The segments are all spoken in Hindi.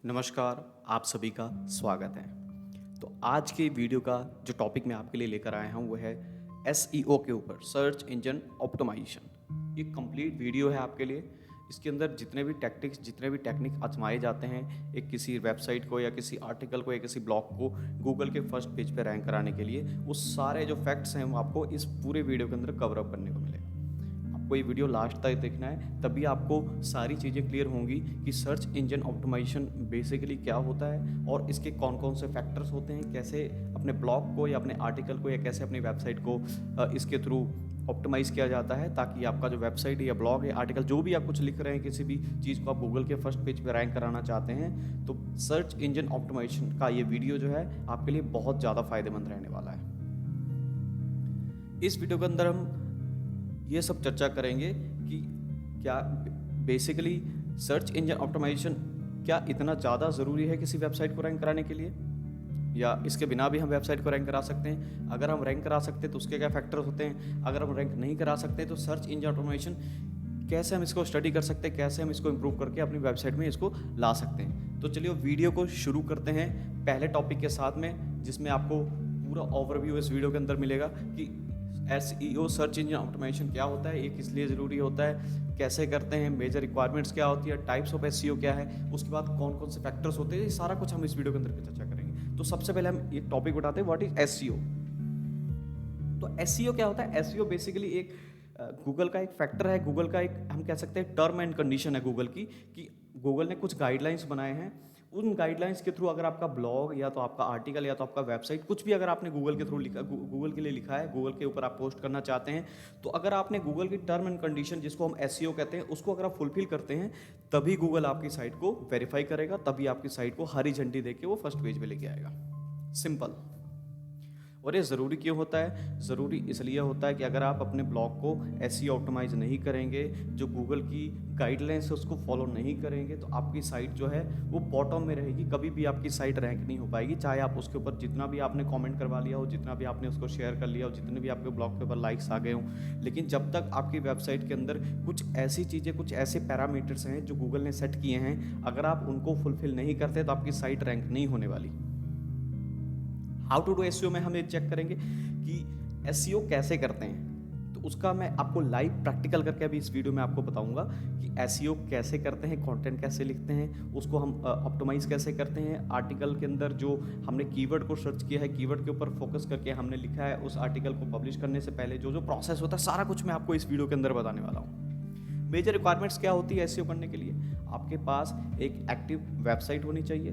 नमस्कार, आप सभी का स्वागत है। तो आज के वीडियो का जो टॉपिक मैं आपके लिए लेकर आया हूँ वो है एसईओ के ऊपर, सर्च इंजन ऑप्टिमाइजेशन। ये कंप्लीट वीडियो है आपके लिए। इसके अंदर जितने भी टैक्टिक्स, जितने भी टेक्निक आजमाए जाते हैं एक किसी वेबसाइट को या किसी आर्टिकल को या किसी ब्लॉग को गूगल के फर्स्ट पेज पे रैंक कराने के लिए, वो सारे जो फैक्ट्स हैं वो आपको इस पूरे वीडियो के अंदर कवर अप करने को मिलेगा। आपको ये वीडियो लास्ट तक देखना है, तभी आपको सारी चीज़ें क्लियर होंगी कि सर्च इंजन ऑप्टिमाइजेशन बेसिकली क्या होता है और इसके कौन कौन से फैक्टर्स होते हैं, कैसे अपने ब्लॉग को या अपने आर्टिकल को या कैसे अपनी वेबसाइट को इसके थ्रू ऑप्टिमाइज़ किया जाता है, ताकि आपका जो वेबसाइट या ब्लॉग या आर्टिकल जो भी आप कुछ लिख रहे हैं, किसी भी चीज़ को आप गूगल के फर्स्ट पेज पर रैंक कराना चाहते हैं, तो सर्च इंजन ऑप्टिमाइजेशन का ये वीडियो जो है आपके लिए बहुत ज़्यादा फायदेमंद रहने वाला है। इस वीडियो के अंदर हम ये सब चर्चा करेंगे कि क्या बेसिकली सर्च इंजन ऑप्टिमाइजेशन क्या इतना ज़्यादा ज़रूरी है किसी वेबसाइट को रैंक कराने के लिए, या इसके बिना भी हम वेबसाइट को रैंक करा सकते हैं। अगर हम रैंक करा सकते हैं तो उसके क्या फैक्टर्स होते हैं, अगर हम रैंक नहीं करा सकते तो सर्च इंजन ऑप्टिमाइजेशन कैसे हम इसको स्टडी कर सकते हैं, कैसे हम इसको इम्प्रूव करके अपनी वेबसाइट में इसको ला सकते हैं। तो चलिए वीडियो को शुरू करते हैं पहले टॉपिक के साथ में, जिसमें आपको पूरा ओवरव्यू इस वीडियो के अंदर मिलेगा कि एसईओ सर्च इंजन ऑप्टिमाइजेशन क्या होता है, ये किस लिए ज़रूरी होता है, कैसे करते हैं, मेजर रिक्वायरमेंट्स क्या होती है, टाइप्स ऑफ एसईओ क्या है, उसके बाद कौन कौन से फैक्टर्स होते हैं, ये सारा कुछ हम इस वीडियो के अंदर चर्चा करेंगे। तो सबसे पहले हम एक टॉपिक उठाते हैं, व्हाट इज एसईओ। तो एसईओ क्या होता है? एसईओ बेसिकली एक गूगल का एक फैक्टर है, गूगल का एक हम कह सकते हैं टर्म एंड कंडीशन है गूगल की, कि गूगल ने कुछ गाइडलाइंस बनाए हैं। उन गाइडलाइंस के थ्रू अगर आपका ब्लॉग या तो आपका आर्टिकल या तो आपका वेबसाइट कुछ भी अगर आपने गूगल के थ्रू लिखा, गूगल के लिए लिखा है, गूगल के ऊपर आप पोस्ट करना चाहते हैं, तो अगर आपने गूगल की टर्म एंड कंडीशन जिसको हम एसईओ कहते हैं उसको अगर आप फुलफिल करते हैं, तभी गूगल आपकी साइट को वेरीफाई करेगा, तभी आपकी साइट को हरी झंडी देके वो फर्स्ट पेज पे लेके आएगा। सिंपल। और ये ज़रूरी क्यों होता है? ज़रूरी इसलिए होता है कि अगर आप अपने ब्लॉग को एसईओ ऑप्टिमाइज नहीं करेंगे, जो गूगल की गाइडलाइंस है उसको फॉलो नहीं करेंगे, तो आपकी साइट जो है वो बॉटम में रहेगी, कभी भी आपकी साइट रैंक नहीं हो पाएगी। चाहे आप उसके ऊपर जितना भी आपने कमेंट करवा लिया हो, जितना भी आपने उसको शेयर कर लिया हो, जितने भी आपके ब्लॉग के ऊपर लाइक्स आ गए हों, लेकिन जब तक आपकी वेबसाइट के अंदर कुछ ऐसी चीज़ें, कुछ ऐसे पैरामीटर्स हैं जो गूगल ने सेट किए हैं, अगर आप उनको फुलफिल नहीं करते तो आपकी साइट रैंक नहीं होने वाली। हाउ टू डू एसईओ में हम ये चेक करेंगे कि एसईओ कैसे करते हैं, तो उसका मैं आपको लाइव प्रैक्टिकल करके अभी इस वीडियो में आपको बताऊंगा कि एसईओ कैसे करते हैं, कंटेंट कैसे लिखते हैं, उसको हम ऑप्टिमाइज कैसे करते हैं। आर्टिकल के अंदर जो हमने कीवर्ड को सर्च किया है, कीवर्ड के ऊपर फोकस करके हमने लिखा है, उस आर्टिकल को पब्लिश करने से पहले जो जो प्रोसेस होता है, सारा कुछ मैं आपको इस वीडियो के अंदर बताने वाला हूँ। मेजर रिक्वायरमेंट्स क्या होती है एसईओ करने के लिए? आपके पास एक एक्टिव वेबसाइट होनी चाहिए,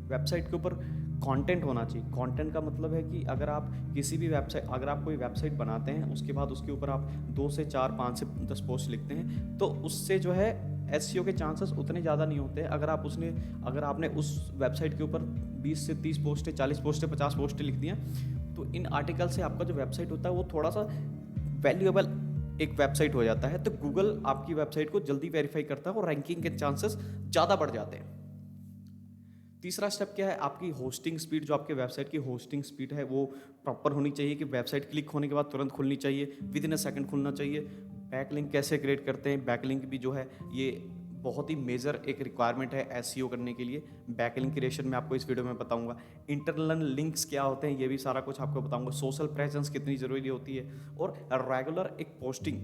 वेबसाइट के ऊपर कंटेंट होना चाहिए। कंटेंट का मतलब है कि अगर आप किसी भी वेबसाइट, अगर आप कोई वेबसाइट बनाते हैं, उसके बाद उसके ऊपर आप 2 से 4, 5 से 10 पोस्ट लिखते हैं, तो उससे जो है एसईओ के चांसेस उतने ज़्यादा नहीं होते। अगर आपने उस वेबसाइट के ऊपर 20 से 30 पोस्टें, 40 पोस्टें, 50 पोस्टें लिख दिया, तो इन आर्टिकल से आपका जो वेबसाइट होता है वो थोड़ा सा वैल्यूएबल एक वेबसाइट हो जाता है। तो गूगल आपकी वेबसाइट को जल्दी वेरीफाई करता है और रैंकिंग के चांसेस ज़्यादा बढ़ जाते हैं। तीसरा स्टेप क्या है? आपकी होस्टिंग स्पीड, जो आपके वेबसाइट की होस्टिंग स्पीड है वो प्रॉपर होनी चाहिए, कि वेबसाइट क्लिक होने के बाद तुरंत खुलनी चाहिए, विद इन अ सेकंड खुलना चाहिए। बैकलिंक कैसे क्रिएट करते हैं? बैकलिंक भी जो है ये बहुत ही मेजर एक रिक्वायरमेंट है एसईओ करने के लिए। बैकलिंक क्रिएशन में आपको इस वीडियो में बताऊंगा। इंटरनल लिंक्स क्या होते हैं ये भी सारा कुछ आपको बताऊंगा। सोशल प्रेजेंस कितनी ज़रूरी होती है, और रेगुलर एक पोस्टिंग,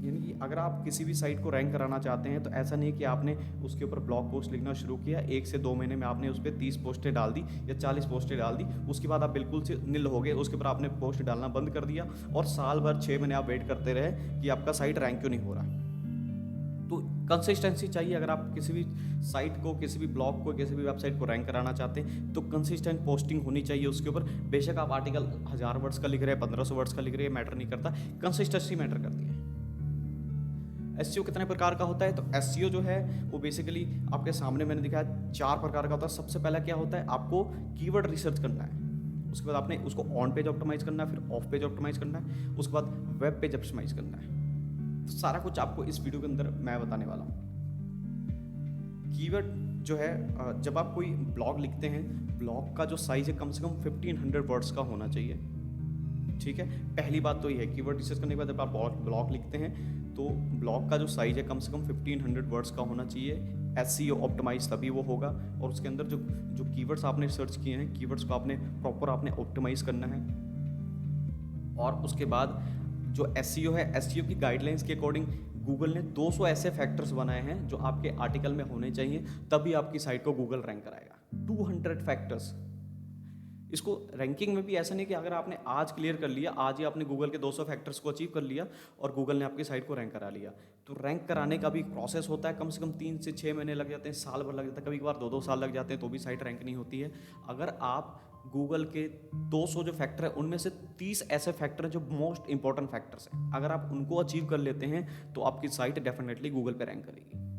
यानी कि अगर आप किसी भी साइट को रैंक कराना चाहते हैं तो ऐसा नहीं है कि आपने उसके ऊपर ब्लॉग पोस्ट लिखना शुरू किया, 1 से 2 महीने में आपने उस पर 30 पोस्टें डाल दी या 40 पोस्टें डाल दी, उसके बाद आप बिल्कुल से निल हो गए, उसके ऊपर आपने पोस्ट डालना बंद कर दिया और साल भर 6 महीने आप वेट करते रहे कि आपका साइट रैंक क्यों नहीं हो रहा। तो कंसिस्टेंसी चाहिए। अगर आप किसी भी साइट को, किसी भी ब्लॉग को, किसी भी वेबसाइट को रैंक कराना चाहते हैं तो कंसिस्टेंट पोस्टिंग होनी चाहिए उसके ऊपर। बेशक आप आर्टिकल 1000 वर्ड्स का लिख रहे हैं, 1500 वर्ड्स का लिख रहे हैं, मैटर नहीं करता, कंसिस्टेंसी मैटर करती है। एसईओ कितने प्रकार का होता है? तो एसईओ जो है वो बेसिकली आपके सामने मैंने दिखाया 4 प्रकार का होता है। सबसे पहला क्या होता है? आपको कीवर्ड रिसर्च करना है, उसके बाद आपने उसको ऑन पेज ऑप्टिमाइज करना है, फिर ऑफ पेज ऑप्टिमाइज करना है, उसके बाद वेब पेज ऑप्टिमाइज करना है। तो सारा कुछ आपको इस वीडियो के अंदर मैं बताने वाला हूँ। कीवर्ड जो है, जब आप कोई ब्लॉग लिखते हैं, ब्लॉग का जो साइज है कम से कम 1500 वर्ड्स का होना चाहिए। ठीक है, पहली बात तो ये है। कीवर्ड रिसर्च करने के बाद जब आप ब्लॉग लिखते हैं तो ब्लॉग का जो साइज है कम से कम 1500 वर्ड्स का होना चाहिए। SEO ऑप्टिमाइज तभी वो होगा, और उसके अंदर जो जो कीवर्ड्स आपने सर्च किए हैं, कीवर्ड्स को आपने प्रॉपर आपने ऑप्टिमाइज करना है। और उसके बाद जो SEO है, SEO की गाइडलाइंस के अकॉर्डिंग गूगल ने 200 ऐसे फैक्टर्स बनाए हैं जो आपके आर्टिकल में होने चाहिए, तभी आपकी साइट को गूगल रैंक कराएगा। 200 फैक्टर्स। इसको रैंकिंग में भी ऐसा नहीं कि अगर आपने आज क्लियर कर लिया, आज ही आपने गूगल के 200 फैक्टर्स को अचीव कर लिया और गूगल ने आपकी साइट को रैंक करा लिया। तो रैंक कराने का भी प्रोसेस होता है, कम से कम 3 से 6 महीने लग जाते हैं, साल भर लग जाता है, कभी कभार 2-2 साल लग जाते हैं, तो भी साइट रैंक नहीं होती है। अगर आप गूगल के 200 जो फैक्टर है उनमें से 30 ऐसे फैक्टर हैं जो मोस्ट इंपॉर्टेंट फैक्टर्स हैं, अगर आप उनको अचीव कर लेते हैं तो आपकी साइट डेफिनेटली गूगल पे रैंक करेगी।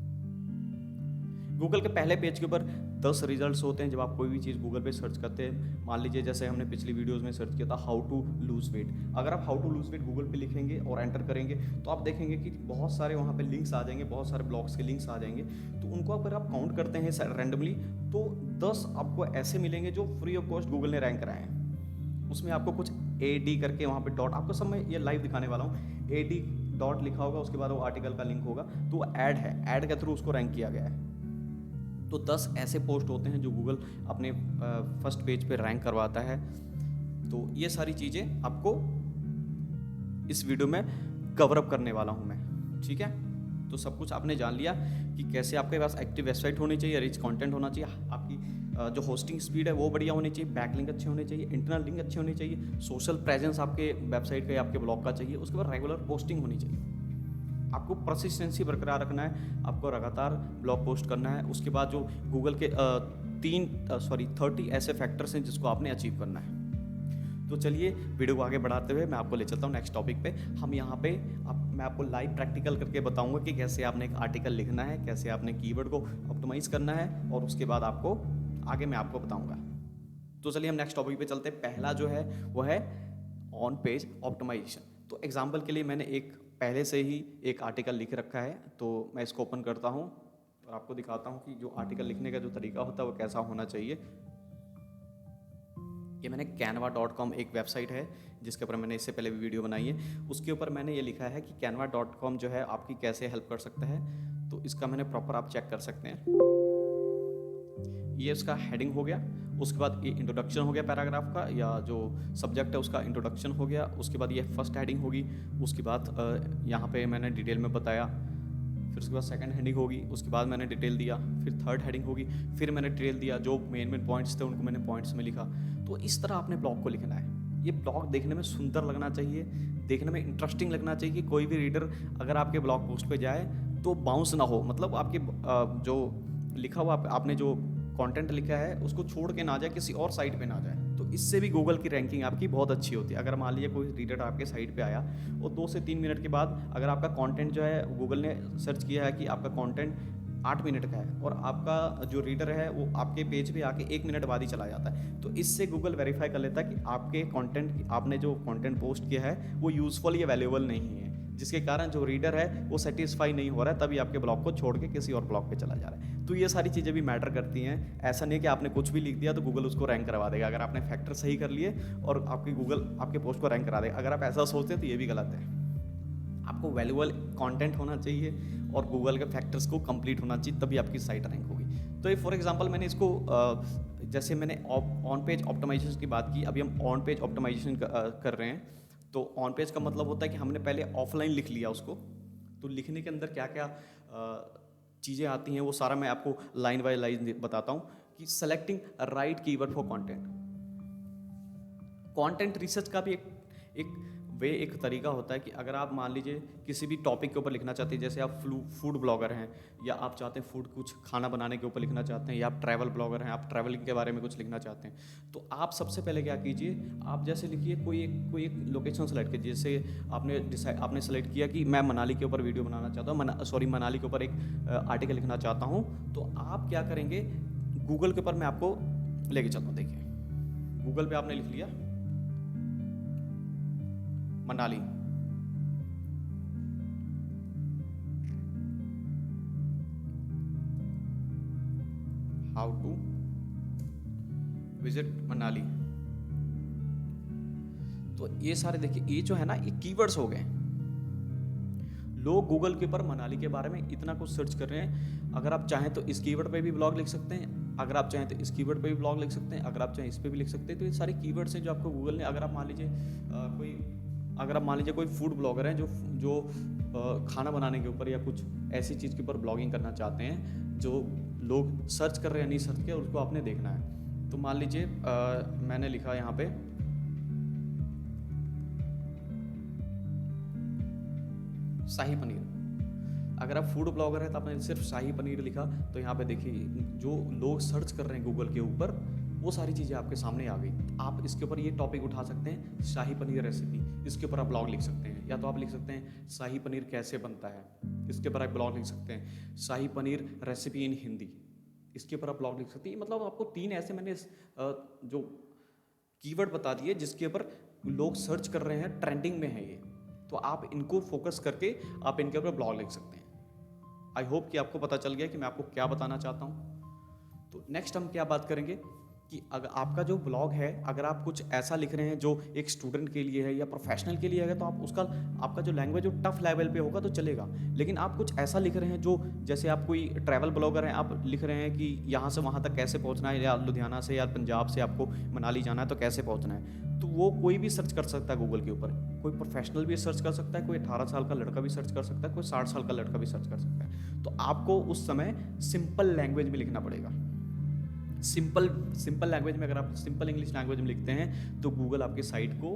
गूगल के पहले पेज के ऊपर 10 रिजल्ट्स होते हैं जब आप कोई भी चीज़ गूगल पे सर्च करते हैं। मान लीजिए जैसे हमने पिछली वीडियोस में सर्च किया था हाउ टू लूज वेट, अगर आप how to lose weight Google पे लिखेंगे और एंटर करेंगे तो आप देखेंगे कि बहुत सारे वहाँ पे लिंक्स आ जाएंगे, बहुत सारे ब्लॉग्स के लिंक्स आ जाएंगे। तो उनको अगर आप काउंट करते हैं रैंडमली तो 10 आपको ऐसे मिलेंगे जो फ्री ऑफ कॉस्ट गूगल ने रैंक कराए हैं। उसमें आपको कुछ AD करके वहाँ पे डॉट, आपको सब मैं ये लाइव दिखाने वाला हूँ, AD डॉट लिखा होगा, उसके बाद वो आर्टिकल का लिंक होगा, तो वो ऐड है, ऐड के थ्रू उसको रैंक किया गया है। तो 10 ऐसे पोस्ट होते हैं जो गूगल अपने फर्स्ट पेज पे रैंक करवाता है। तो ये सारी चीज़ें आपको इस वीडियो में कवर अप करने वाला हूँ मैं, ठीक है। तो सब कुछ आपने जान लिया कि कैसे आपके पास एक्टिव वेबसाइट होनी चाहिए, रिच कंटेंट होना चाहिए, आपकी जो होस्टिंग स्पीड है वो बढ़िया होनी चाहिए, बैकलिंक अच्छे होने चाहिए, इंटरनल लिंक अच्छे होने चाहिए, सोशल प्रेजेंस आपके वेबसाइट का या आपके ब्लॉग का चाहिए, उसके बाद रेगुलर पोस्टिंग होनी चाहिए, आपको परसिस्टेंसी बरकरार रखना है, आपको लगातार ब्लॉग पोस्ट करना है। उसके बाद जो गूगल के 30 ऐसे फैक्टर्स हैं जिसको आपने अचीव करना है। तो चलिए वीडियो को आगे बढ़ाते हुए मैं आपको ले चलता हूँ नेक्स्ट टॉपिक पे। हम यहाँ पे मैं आपको लाइव प्रैक्टिकल करके बताऊंगा कि कैसे आपने एक आर्टिकल लिखना है, कैसे आपने कीवर्ड को ऑप्टिमाइज करना है, और उसके बाद आपको आगे मैं आपको बताऊंगा। तो चलिए हम नेक्स्ट टॉपिक पे चलते हैं। पहला जो है वो है ऑन पेज ऑप्टिमाइजेशन। तो एग्जाम्पल के लिए मैंने एक पहले से ही एक आर्टिकल लिख रखा है, तो मैं इसको ओपन करता हूँ और आपको दिखाता हूँ कि जो आर्टिकल लिखने का जो तरीका होता है वो कैसा होना चाहिए। ये मैंने canva.com एक वेबसाइट है जिसके ऊपर मैंने इससे पहले भी वीडियो बनाई है, उसके ऊपर मैंने ये लिखा है कि canva.com जो है आपकी कैसे हेल्प कर सकता है। तो इसका मैंने प्रॉपर आप चेक कर सकते हैं। ये उसका हेडिंग हो गया, उसके बाद ये इंट्रोडक्शन हो गया पैराग्राफ का, या जो सब्जेक्ट है उसका इंट्रोडक्शन हो गया, उसके बाद ये फर्स्ट हेडिंग होगी, उसके बाद यहाँ पे मैंने डिटेल में बताया, फिर उसके बाद सेकंड हेडिंग होगी, उसके बाद मैंने डिटेल दिया, फिर थर्ड हेडिंग होगी, फिर मैंने डिटेल दिया, जो मेन पॉइंट्स थे उनको मैंने पॉइंट्स में लिखा। तो इस तरह आपने ब्लॉग को लिखना है। ये ब्लॉग देखने में सुंदर लगना चाहिए, देखने में इंटरेस्टिंग लगना चाहिए कि कोई भी रीडर अगर आपके ब्लॉग पोस्ट पे जाए तो बाउंस ना हो, मतलब आपके जो लिखा हुआ आपने जो कंटेंट लिखा है उसको छोड़ के ना जाए, किसी और साइट पे ना जाए। तो इससे भी गूगल की रैंकिंग आपकी बहुत अच्छी होती है। अगर मान लीजिए कोई रीडर आपके साइट पे आया और 2 से 3 मिनट के बाद अगर आपका कंटेंट जो है गूगल ने सर्च किया है कि आपका कंटेंट 8 मिनट का है और आपका जो रीडर है वो आपके पेज पे आके 1 मिनट बाद ही चला जाता है, तो इससे गूगल वेरीफाई कर लेता है कि आपके कंटेंट, आपने जो कंटेंट पोस्ट किया है वो यूजफुल या वैल्यूएबल नहीं है, जिसके कारण जो रीडर है वो सेटिस्फाई नहीं हो रहा है, तभी आपके ब्लॉग को छोड़ के किसी और ब्लॉग पे चला जा रहा है। तो ये सारी चीज़ें भी मैटर करती हैं। ऐसा नहीं कि आपने कुछ भी लिख दिया तो गूगल उसको रैंक करवा देगा, अगर आपने फैक्टर सही कर लिए और आपकी गूगल आपके पोस्ट को रैंक करा देगा। अगर आप ऐसा सोचते हैं तो ये भी गलत है। आपको वैल्यूएबल कंटेंट होना चाहिए और गूगल के फैक्टर्स को कंप्लीट होना चाहिए, तभी आपकी साइट रैंक होगी। तो ये फॉर एग्जांपल मैंने इसको जैसे मैंने ऑन पेज ऑप्टिमाइजेशन की बात की, अभी हम ऑन पेज ऑप्टिमाइजेशन कर रहे हैं। तो ऑन पेज का मतलब होता है कि हमने पहले ऑफलाइन लिख लिया उसको, तो लिखने के अंदर क्या क्या चीज़ें आती हैं वो सारा मैं आपको लाइन बाय लाइन बताता हूँ। कि selecting right keyword for content, content research का भी एक तरीका होता है कि अगर आप मान लीजिए किसी भी टॉपिक के ऊपर लिखना चाहते हैं, जैसे आप फूड ब्लॉगर हैं या आप चाहते हैं फूड कुछ खाना बनाने के ऊपर लिखना चाहते हैं, या आप ट्रैवल ब्लॉगर हैं, आप ट्रैवलिंग के बारे में कुछ लिखना चाहते हैं, तो आप सबसे पहले क्या कीजिए, आप जैसे लिखिए कोई एक लोकेशन सेलेक्ट कीजिए। जैसे आपने सेलेक्ट किया कि मैं मनाली के ऊपर वीडियो बनाना चाहता हूँ, मनाली के ऊपर एक आर्टिकल लिखना चाहता हूँ, तो आप क्या करेंगे, गूगल के ऊपर मैं आपको लेके चलता हूँ। देखिए गूगल पे आपने लिख लिया Manali, how to visit Manali. तो ये सारे देखिए, ये जो है ना ये कीवर्ड्स हो गए। लोग गूगल के ऊपर मनाली के बारे में इतना कुछ सर्च कर रहे हैं। अगर आप चाहें तो इस कीवर्ड पे भी ब्लॉग लिख सकते हैं, अगर आप चाहें तो इस कीवर्ड पे भी ब्लॉग लिख सकते हैं, अगर आप चाहें इस पे भी लिख सकते हैं। तो ये सारे कीवर्ड्स हैं जो आपको गूगल ने, अगर आप मान लीजिए कोई, अगर आप मान लीजिए कोई फूड ब्लॉगर हैं जो जो खाना बनाने के ऊपर या कुछ ऐसी चीज़ के ऊपर ब्लॉगिंग करना चाहते हैं जो लोग सर्च कर रहे हैं, नहीं सर्च किया, उसको आपने देखना है। तो मान लीजिए मैंने लिखा यहाँ पे शाही पनीर। अगर आप फूड ब्लॉगर हैं तो आपने सिर्फ शाही पनीर लिखा, तो यहाँ पे देखिए जो लोग सर्च कर रहे हैं गूगल के ऊपर वो सारी चीज़ें आपके सामने आ गई। आप इसके ऊपर ये टॉपिक उठा सकते हैं, शाही पनीर रेसिपी, इसके ऊपर आप ब्लॉग लिख सकते हैं। या तो आप लिख सकते हैं शाही पनीर कैसे बनता है, इसके ऊपर आप ब्लॉग लिख सकते हैं। शाही पनीर रेसिपी इन हिंदी, इसके ऊपर आप ब्लॉग लिख सकते हैं। मतलब आपको 3 ऐसे मैंने जो कीवर्ड बता दिए जिसके ऊपर लोग सर्च कर रहे हैं, ट्रेंडिंग में है ये। तो आप इनको फोकस करके आप इनके ऊपर ब्लॉग लिख सकते हैं। आई होप कि आपको पता चल गया कि मैं आपको क्या बताना चाहता हूँ। तो नेक्स्ट हम क्या बात करेंगे कि अगर आपका जो ब्लॉग है, अगर आप कुछ ऐसा लिख रहे हैं जो एक स्टूडेंट के लिए है या प्रोफेशनल के लिए है, तो आप उसका, आपका जो लैंग्वेज जो टफ लेवल पे होगा तो चलेगा। लेकिन आप कुछ ऐसा लिख रहे हैं जो, जैसे आप कोई ट्रैवल ब्लॉगर हैं, आप लिख रहे हैं कि यहाँ से वहाँ तक कैसे पहुँचना है, या लुधियाना से या पंजाब से आपको मनाली जाना है तो कैसे पहुँचना है, तो वो कोई भी सर्च कर सकता है गूगल के ऊपर। कोई प्रोफेशनल भी सर्च कर सकता है, कोई 18 साल का लड़का भी सर्च कर सकता है, कोई 60 साल का लड़का भी सर्च कर सकता है। तो आपको उस समय सिंपल लैंग्वेज में लिखना पड़ेगा। सिंपल सिंपल लैंग्वेज में, अगर आप सिंपल इंग्लिश लैंग्वेज में लिखते हैं तो गूगल आपकी साइट को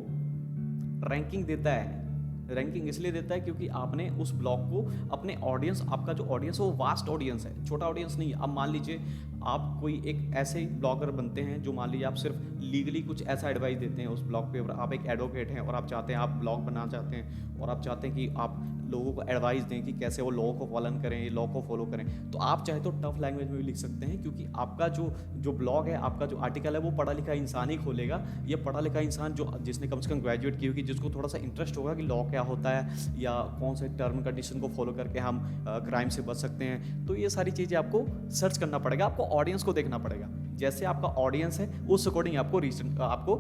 रैंकिंग देता है। रैंकिंग इसलिए देता है क्योंकि आपने उस ब्लॉग को अपने ऑडियंस, आपका जो ऑडियंस है वो वास्ट ऑडियंस है, छोटा ऑडियंस नहीं है। अब मान लीजिए आप कोई एक ऐसे ब्लॉगर बनते हैं जो, मान लीजिए आप सिर्फ लीगली कुछ ऐसा एडवाइस देते हैं उस ब्लॉग पे, आप एक एडवोकेट हैं और आप चाहते हैं, आप ब्लॉग बनाना चाहते हैं और आप चाहते हैं कि आप लोगों को एडवाइस दें कि कैसे वो लॉ को पालन करें, लॉ को फॉलो करें, तो आप चाहे तो टफ लैंग्वेज में भी लिख सकते हैं। क्योंकि आपका जो जो ब्लॉग है, आपका जो आर्टिकल है, वो पढ़ा लिखा इंसान ही खोलेगा। ये पढ़ा लिखा इंसान जो, जिसने कम से कम ग्रेजुएट की होगी, जिसको थोड़ा सा इंटरेस्ट होगा कि लॉ क्या होता है या कौन से टर्म कंडीशन को फॉलो करके हम क्राइम से बच सकते हैं। तो ये सारी चीज़ें आपको सर्च करना पड़ेगा, आपको ऑडियंस को देखना पड़ेगा। जैसे आपका ऑडियंस है उस अकॉर्डिंग आपको आपको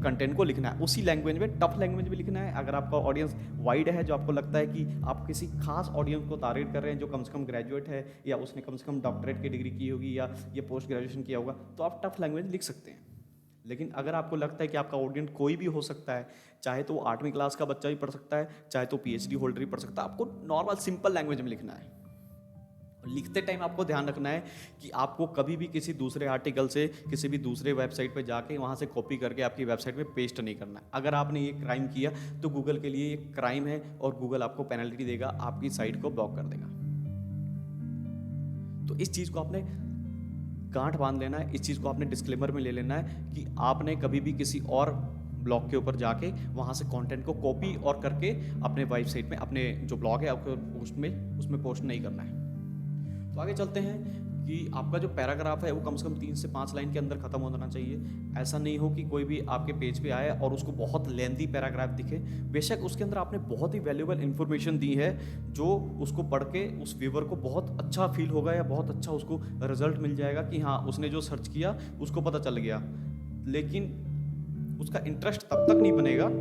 कंटेंट को लिखना है, उसी लैंग्वेज में, टफ लैंग्वेज में लिखना है। अगर आपका ऑडियंस वाइड है, जो आपको लगता है कि आप किसी खास ऑडियंस को टारगेट कर रहे हैं जो कम से कम ग्रेजुएट है या उसने कम से कम डॉक्टरेट की डिग्री की होगी या ये पोस्ट ग्रेजुएशन किया होगा, तो आप टफ लैंग्वेज लिख सकते हैं। लेकिन अगर आपको लगता है कि आपका ऑडियंस कोई भी हो सकता है, चाहे तो वो 8वीं क्लास का बच्चा भी पढ़ सकता है, चाहे तो पीएचडी होल्डर भी पढ़ सकता है, आपको नॉर्मल सिंपल लैंग्वेज में लिखना है। लिखते टाइम आपको ध्यान रखना है कि आपको कभी भी किसी दूसरे आर्टिकल से, किसी भी दूसरे वेबसाइट पर जाके वहाँ से कॉपी करके आपकी वेबसाइट पे पेस्ट नहीं करना है। अगर आपने ये क्राइम किया तो गूगल के लिए ये क्राइम है और गूगल आपको पेनल्टी देगा, आपकी साइट को ब्लॉक कर देगा। तो इस चीज़ को आपने गांठ बांध लेना है, इस चीज़ को आपने डिस्क्लेमर में ले लेना है कि आपने कभी भी किसी और ब्लॉग के ऊपर जाके वहाँ से कंटेंट को कॉपी और करके अपने वेबसाइट में, अपने जो ब्लॉग है आपको उसमें पोस्ट नहीं करना है। तो आगे चलते हैं कि आपका जो पैराग्राफ है वो कम से कम 3 से 5 लाइन के अंदर ख़त्म होना चाहिए। ऐसा नहीं हो कि कोई भी आपके पेज पे आए और उसको बहुत लेंथी पैराग्राफ दिखे। बेशक उसके अंदर आपने बहुत ही वैल्यूएबल इन्फॉर्मेशन दी है जो उसको पढ़ के उस व्यूवर को बहुत अच्छा फील होगा या बहुत अच्छा उसको रिजल्ट मिल जाएगा कि हाँ, उसने जो सर्च किया उसको पता चल गया, लेकिन उसका इंटरेस्ट तब तक नहीं बनेगा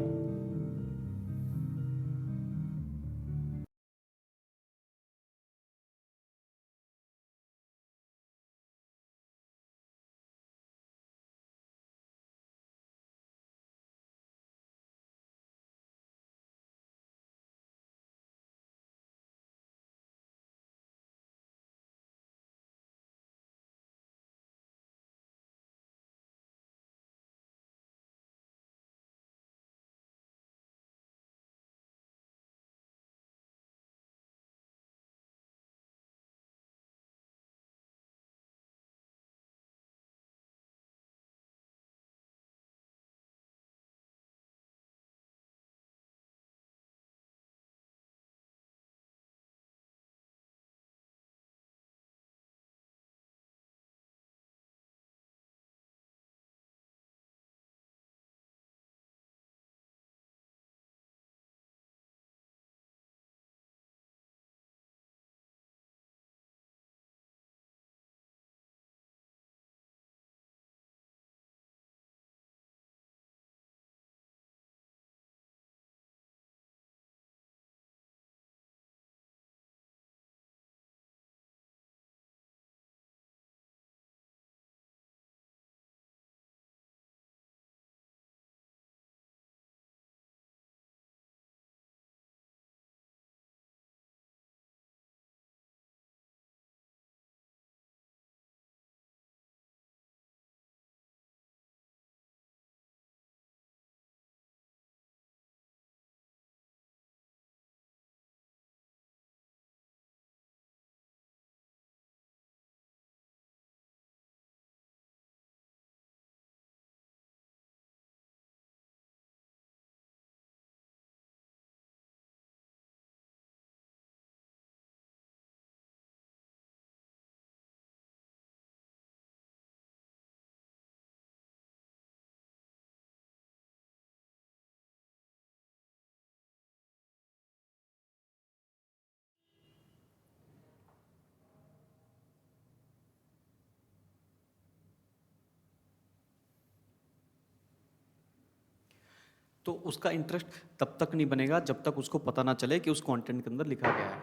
तो उसका इंटरेस्ट तब तक नहीं बनेगा जब तक उसको पता ना चले कि उस कंटेंट के अंदर लिखा गया है।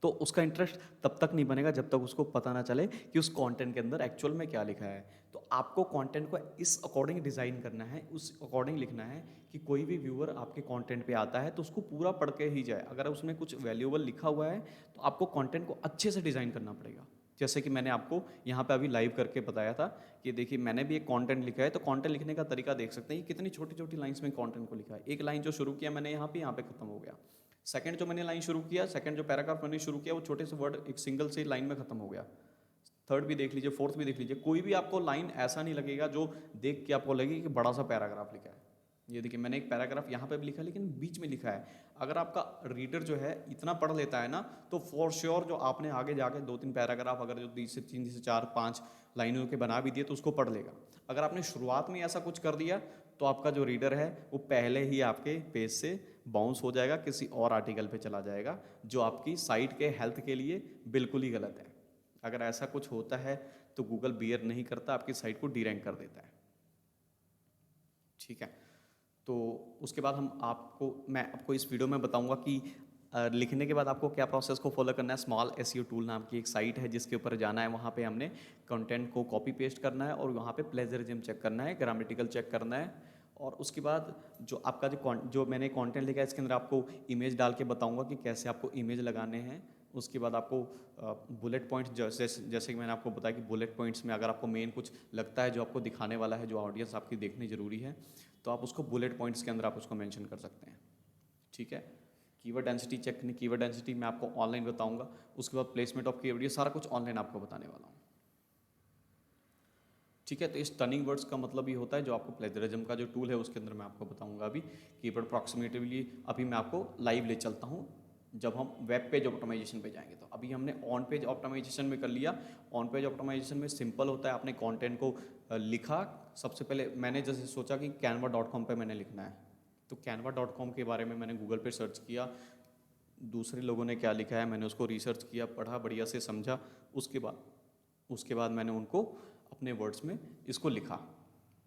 तो उसका इंटरेस्ट तब तक नहीं बनेगा जब तक उसको पता ना चले कि उस कंटेंट के अंदर एक्चुअल में क्या लिखा है। तो आपको कंटेंट को इस अकॉर्डिंग डिज़ाइन करना है, उस अकॉर्डिंग लिखना है कि कोई भी व्यूअर आपके कंटेंट पे आता है तो उसको पूरा पढ़ के ही जाए। अगर उसमें कुछ वैल्यूएबल लिखा हुआ है तो आपको कंटेंट को अच्छे से डिज़ाइन करना पड़ेगा। जैसे कि मैंने आपको यहाँ पे अभी लाइव करके बताया था कि देखिए मैंने भी एक कंटेंट लिखा है, तो कंटेंट लिखने का तरीका देख सकते हैं कि कितनी छोटी छोटी लाइंस में कंटेंट को लिखा है। एक लाइन जो शुरू किया मैंने यहाँ पे खत्म हो गया। सेकंड जो मैंने लाइन शुरू किया, सेकंड जो पैराग्राफ मैंने शुरू किया वो छोटे से वर्ड एक सिंगल से लाइन में खत्म हो गया। थर्ड भी देख लीजिए, फोर्थ भी देख लीजिए, कोई भी आपको लाइन ऐसा नहीं लगेगा जो देख के आपको लगे कि बड़ा सा पैराग्राफ लिखा है। ये देखिए मैंने एक पैराग्राफ यहाँ पे भी लिखा है लेकिन बीच में लिखा है। अगर आपका रीडर जो है इतना पढ़ लेता है ना तो फॉर श्योर जो आपने आगे जाके 2-3 पैराग्राफ अगर जो 3 से 4-5 लाइनों के बना भी दिए तो उसको पढ़ लेगा। अगर आपने शुरुआत में ऐसा कुछ कर दिया तो आपका जो रीडर है वो पहले ही आपके पेज से बाउंस हो जाएगा, किसी और आर्टिकल पे चला जाएगा जो आपकी साइट के हेल्थ के लिए बिल्कुल ही गलत है। अगर ऐसा कुछ होता है तो गूगल बियर नहीं करता, आपकी साइट को डीरैंक कर देता है। ठीक है, तो उसके बाद मैं आपको इस वीडियो में बताऊंगा कि लिखने के बाद आपको क्या प्रोसेस को फॉलो करना है। स्मॉल एसईओ टूल नाम की एक साइट है जिसके ऊपर जाना है, वहाँ पे हमने कंटेंट को कॉपी पेस्ट करना है और वहाँ पे प्लेजरिज्म चेक करना है, ग्रामेटिकल चेक करना है। और उसके बाद जो आपका जो मैंने कंटेंट लिखा है इसके अंदर आपको इमेज डाल के बताऊंगा कि कैसे आपको इमेज लगाने हैं। उसके बाद आपको बुलेट पॉइंट्स जैसे कि मैंने आपको बताया कि बुलेट पॉइंट्स में अगर आपको मेन कुछ लगता है जो आपको दिखाने वाला है, जो ऑडियंस आपकी देखनी ज़रूरी है, तो आप उसको बुलेट पॉइंट्स के अंदर आप उसको मेंशन कर सकते हैं। ठीक है, कीवर्ड डेंसिटी चेक करनी, कीवर्ड डेंसिटी मैं आपको ऑनलाइन बताऊंगा। उसके बाद प्लेसमेंट ऑफ कीवर्ड, ये सारा कुछ ऑनलाइन आपको बताने वाला हूँ। ठीक है, तो इस टर्निंग वर्ड्स का मतलब ये होता है जो आपको प्लेजरिज्म का जो टूल है उसके अंदर मैं आपको बताऊंगा अभी कीवर्ड अप्रॉक्सीमेटिवली। अभी मैं आपको लाइव ले चलता हूँ जब हम वेब पेज ऑप्टिमाइजेशन पे जाएंगे। तो अभी हमने ऑन पेज ऑप्टिमाइजेशन में कर लिया। ऑन पेज ऑप्टिमाइजेशन में सिंपल होता है, आपने कंटेंट को लिखा। सबसे पहले मैंने जैसे सोचा कि canva.com पे मैंने लिखना है, तो canva.com के बारे में मैंने गूगल पे सर्च किया, दूसरे लोगों ने क्या लिखा है मैंने उसको रिसर्च किया, पढ़ा, बढ़िया से समझा। उसके बाद मैंने उनको अपने वर्ड्स में इसको लिखा।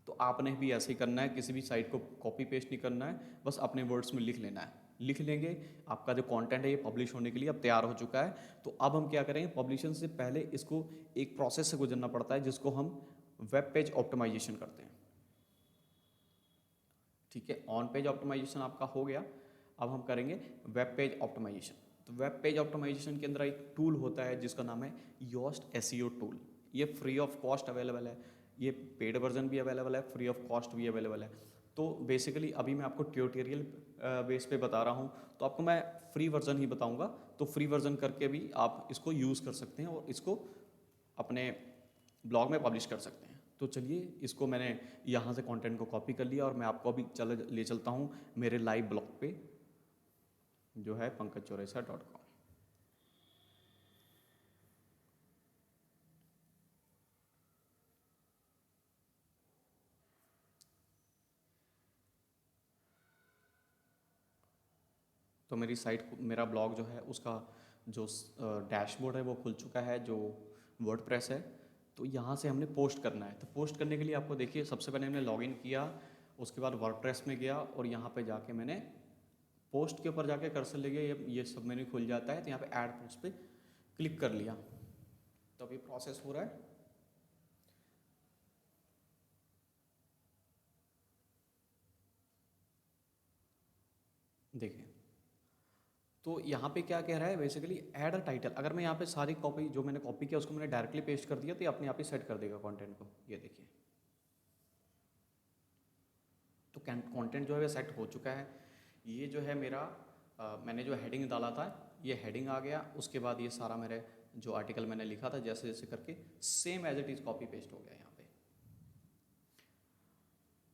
तो आपने भी ऐसे ही करना है, किसी भी साइट को कॉपी पेस्ट नहीं करना है, बस अपने वर्ड्स में लिख लेना है। लिख लेंगे, आपका जो कंटेंट है ये पब्लिश होने के लिए अब तैयार हो चुका है। तो अब हम क्या करेंगे, पब्लिशन से पहले इसको एक प्रोसेस से गुजरना पड़ता है जिसको हम वेब पेज ऑप्टिमाइजेशन करते हैं। ठीक है, ऑन पेज ऑप्टिमाइजेशन आपका हो गया, अब हम करेंगे वेब पेज ऑप्टिमाइजेशन। तो वेब पेज ऑप्टिमाइजेशन के अंदर एक टूल होता है जिसका नाम है योस्ट एसईओ टूल। ये फ्री ऑफ कॉस्ट अवेलेबल है, ये पेड वर्जन भी अवेलेबल है, फ्री ऑफ कॉस्ट भी अवेलेबल है। तो बेसिकली अभी मैं आपको ट्यूटोरियल बेस पे बता रहा हूँ, तो आपको मैं फ्री वर्जन ही बताऊँगा। तो फ्री वर्जन करके भी आप इसको यूज़ कर सकते हैं और इसको अपने ब्लॉग में पब्लिश कर सकते हैं। तो चलिए, इसको मैंने यहाँ से कंटेंट को कॉपी कर लिया और मैं आपको अभी ले चलता हूँ मेरे लाइव ब्लॉग पे जो है pankajchaurasia.com। तो मेरी साइट, मेरा ब्लॉग जो है उसका जो डैशबोर्ड है वो खुल चुका है, जो वर्डप्रेस है। तो यहाँ से हमने पोस्ट करना है। तो पोस्ट करने के लिए आपको देखिए सबसे पहले हमने लॉगिन किया, उसके बाद वर्डप्रेस में गया और यहाँ पे जाके मैंने पोस्ट के ऊपर जाके कर्सर ले गया, ये सब मेन्यू खुल जाता है। तो यहाँ पे ऐड पोस्ट पे क्लिक कर लिया। तो अभी प्रोसेस हो रहा है। देखिए, तो यहाँ पे क्या कह रहा है, बेसिकली ऐड अ टाइटल। अगर मैं यहाँ पे सारी कॉपी जो मैंने कॉपी किया उसको मैंने डायरेक्टली पेस्ट कर दिया तो ये अपने आप ही सेट कर देगा कंटेंट को। ये देखिए, तो कंटेंट जो है वो सेट हो चुका है। ये जो है मेरा मैंने जो हेडिंग डाला था ये हेडिंग आ गया। उसके बाद ये सारा मेरे जो आर्टिकल मैंने लिखा था जैसे जैसे करके same as it is copy paste हो गया यहाँ पे।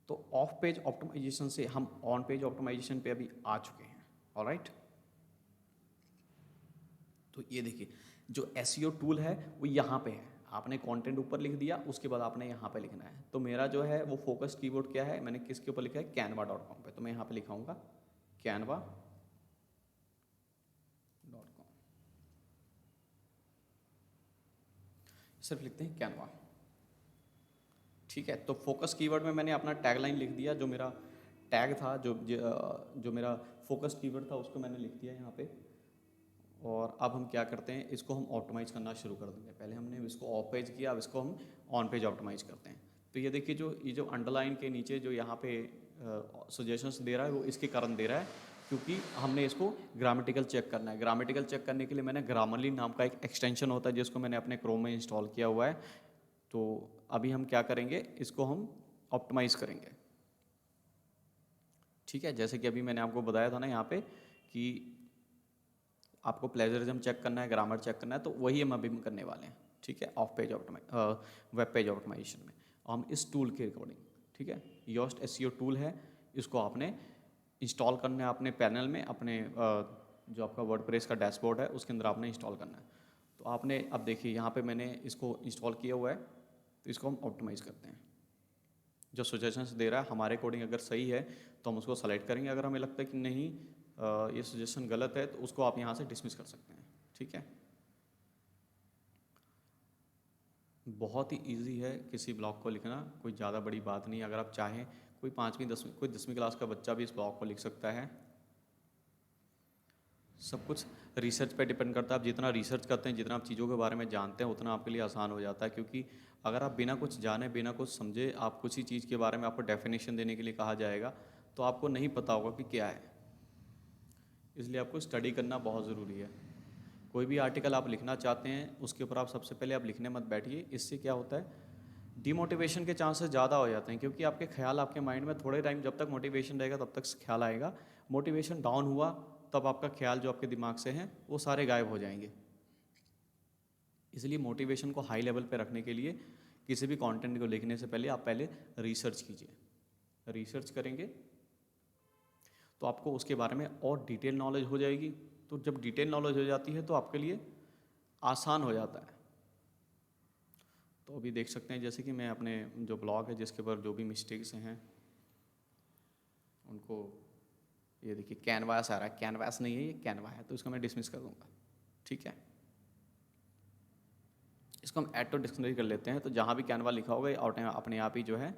तो ऑफ पेज ऑप्टिमाइजेशन से हम ऑन पेज ऑप्टिमाइजेशन पे अभी आ चुके हैं। ऑलराइट, तो ये देखिए जो एसईओ टूल है वो यहाँ पे है। आपने कंटेंट ऊपर लिख दिया, उसके बाद आपने यहाँ पे लिखना है। तो मेरा जो है वो फोकस कीवर्ड क्या है, मैंने किसके ऊपर लिखा है, canva.com पे। तो मैं यहाँ पे लिखाऊंगा canva.com। सिर्फ लिखते हैं कैनवा। ठीक है, तो फोकस कीवर्ड में मैंने अपना टैगलाइन लिख दिया। जो मेरा टैग था जो मेरा फोकस कीवर्ड था उसको मैंने लिख दिया यहाँ पे। और अब हम क्या करते हैं, इसको हम ऑप्टिमाइज करना शुरू कर देंगे। पहले हमने इसको ऑफ पेज किया, अब इसको हम ऑन पेज ऑप्टिमाइज करते हैं। तो ये देखिए ये जो अंडरलाइन के नीचे जो यहाँ पे सजेशंस दे रहा है वो इसके कारण दे रहा है क्योंकि हमने इसको ग्रामेटिकल चेक करना है। ग्रामेटिकल चेक करने के लिए मैंने ग्रामरली नाम का एक एक्सटेंशन होता है जिसको मैंने अपने क्रोम में इंस्टॉल किया हुआ है। तो अभी हम क्या करेंगे, इसको हम ऑप्टिमाइज करेंगे। ठीक है, जैसे कि अभी मैंने आपको बताया था ना यहाँ पे कि आपको प्लेजरिज्म चेक करना है, ग्रामर चेक करना है, तो वही हम अभी करने वाले हैं। ठीक है, of page web page optimization में हम इस टूल के अकॉर्डिंग, ठीक है, योस्ट एसईओ टूल है, इसको आपने इंस्टॉल करना है अपने पैनल में, अपने जो आपका वर्डप्रेस का डैशबोर्ड है उसके अंदर आपने इंस्टॉल करना है। तो आपने अब देखिए यहाँ पे मैंने इसको इंस्टॉल किया हुआ है, तो इसको हम ऑप्टिमाइज करते हैं। जो सजेशंस दे रहा है हमारे अकॉर्डिंग अगर सही है तो हम उसको सेलेक्ट करेंगे, अगर हमें लगता है कि नहीं ये सजेशन गलत है तो उसको आप यहाँ से डिसमिस कर सकते हैं। ठीक है, बहुत ही इजी है किसी ब्लॉग को लिखना, कोई ज़्यादा बड़ी बात नहीं है। अगर आप चाहें कोई 5वीं 10वीं कोई 10वीं क्लास का बच्चा भी इस ब्लॉग को लिख सकता है। सब कुछ रिसर्च पे डिपेंड करता है। आप जितना रिसर्च करते हैं, जितना आप चीज़ों के बारे में जानते हैं, उतना आपके लिए आसान हो जाता है। क्योंकि अगर आप बिना कुछ जाने, बिना कुछ समझे, आप कुछ ही चीज़ के बारे में आपको डेफिनेशन देने के लिए कहा जाएगा तो आपको नहीं पता होगा कि क्या है। इसलिए आपको स्टडी करना बहुत ज़रूरी है। कोई भी आर्टिकल आप लिखना चाहते हैं उसके ऊपर आप सबसे पहले आप लिखने मत बैठिए। इससे क्या होता है, डिमोटिवेशन के चांसेस ज़्यादा हो जाते हैं, क्योंकि आपके ख्याल आपके माइंड में थोड़े टाइम, जब तक मोटिवेशन रहेगा तब तक ख्याल आएगा। मोटिवेशन डाउन हुआ तब आपका ख्याल जो आपके दिमाग से हैं वो सारे गायब हो जाएंगे। इसलिए मोटिवेशन को हाई लेवल पे रखने के लिए किसी भी कंटेंट को लिखने से पहले आप पहले रिसर्च कीजिए। रिसर्च करेंगे तो आपको उसके बारे में और डिटेल नॉलेज हो जाएगी। तो जब डिटेल नॉलेज हो जाती है तो आपके लिए आसान हो जाता है। तो अभी देख सकते हैं जैसे कि मैं अपने जो ब्लॉग है जिसके ऊपर जो भी मिस्टेक्स हैं उनको, ये देखिए कैनवास आ रहा है, कैनवास नहीं है ये कैनवा है, तो इसको मैं डिसमिस कर दूंगा। ठीक है, इसको हम ऐड टू डिक्शनरी कर लेते हैं। तो जहाँ भी कैनवा लिखा होगा ये अपने आप ही जो है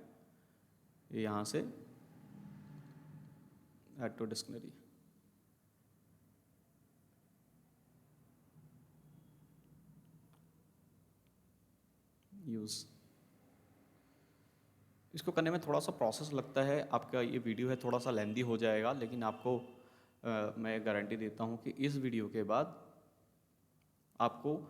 ये यहाँ से ऐड टू डिक्शनरी। यूज़, इसको करने में थोड़ा सा प्रोसेस लगता है। आपका ये वीडियो है थोड़ा सा लेंदी हो जाएगा, लेकिन आपको मैं गारंटी देता हूँ कि इस वीडियो के बाद आपको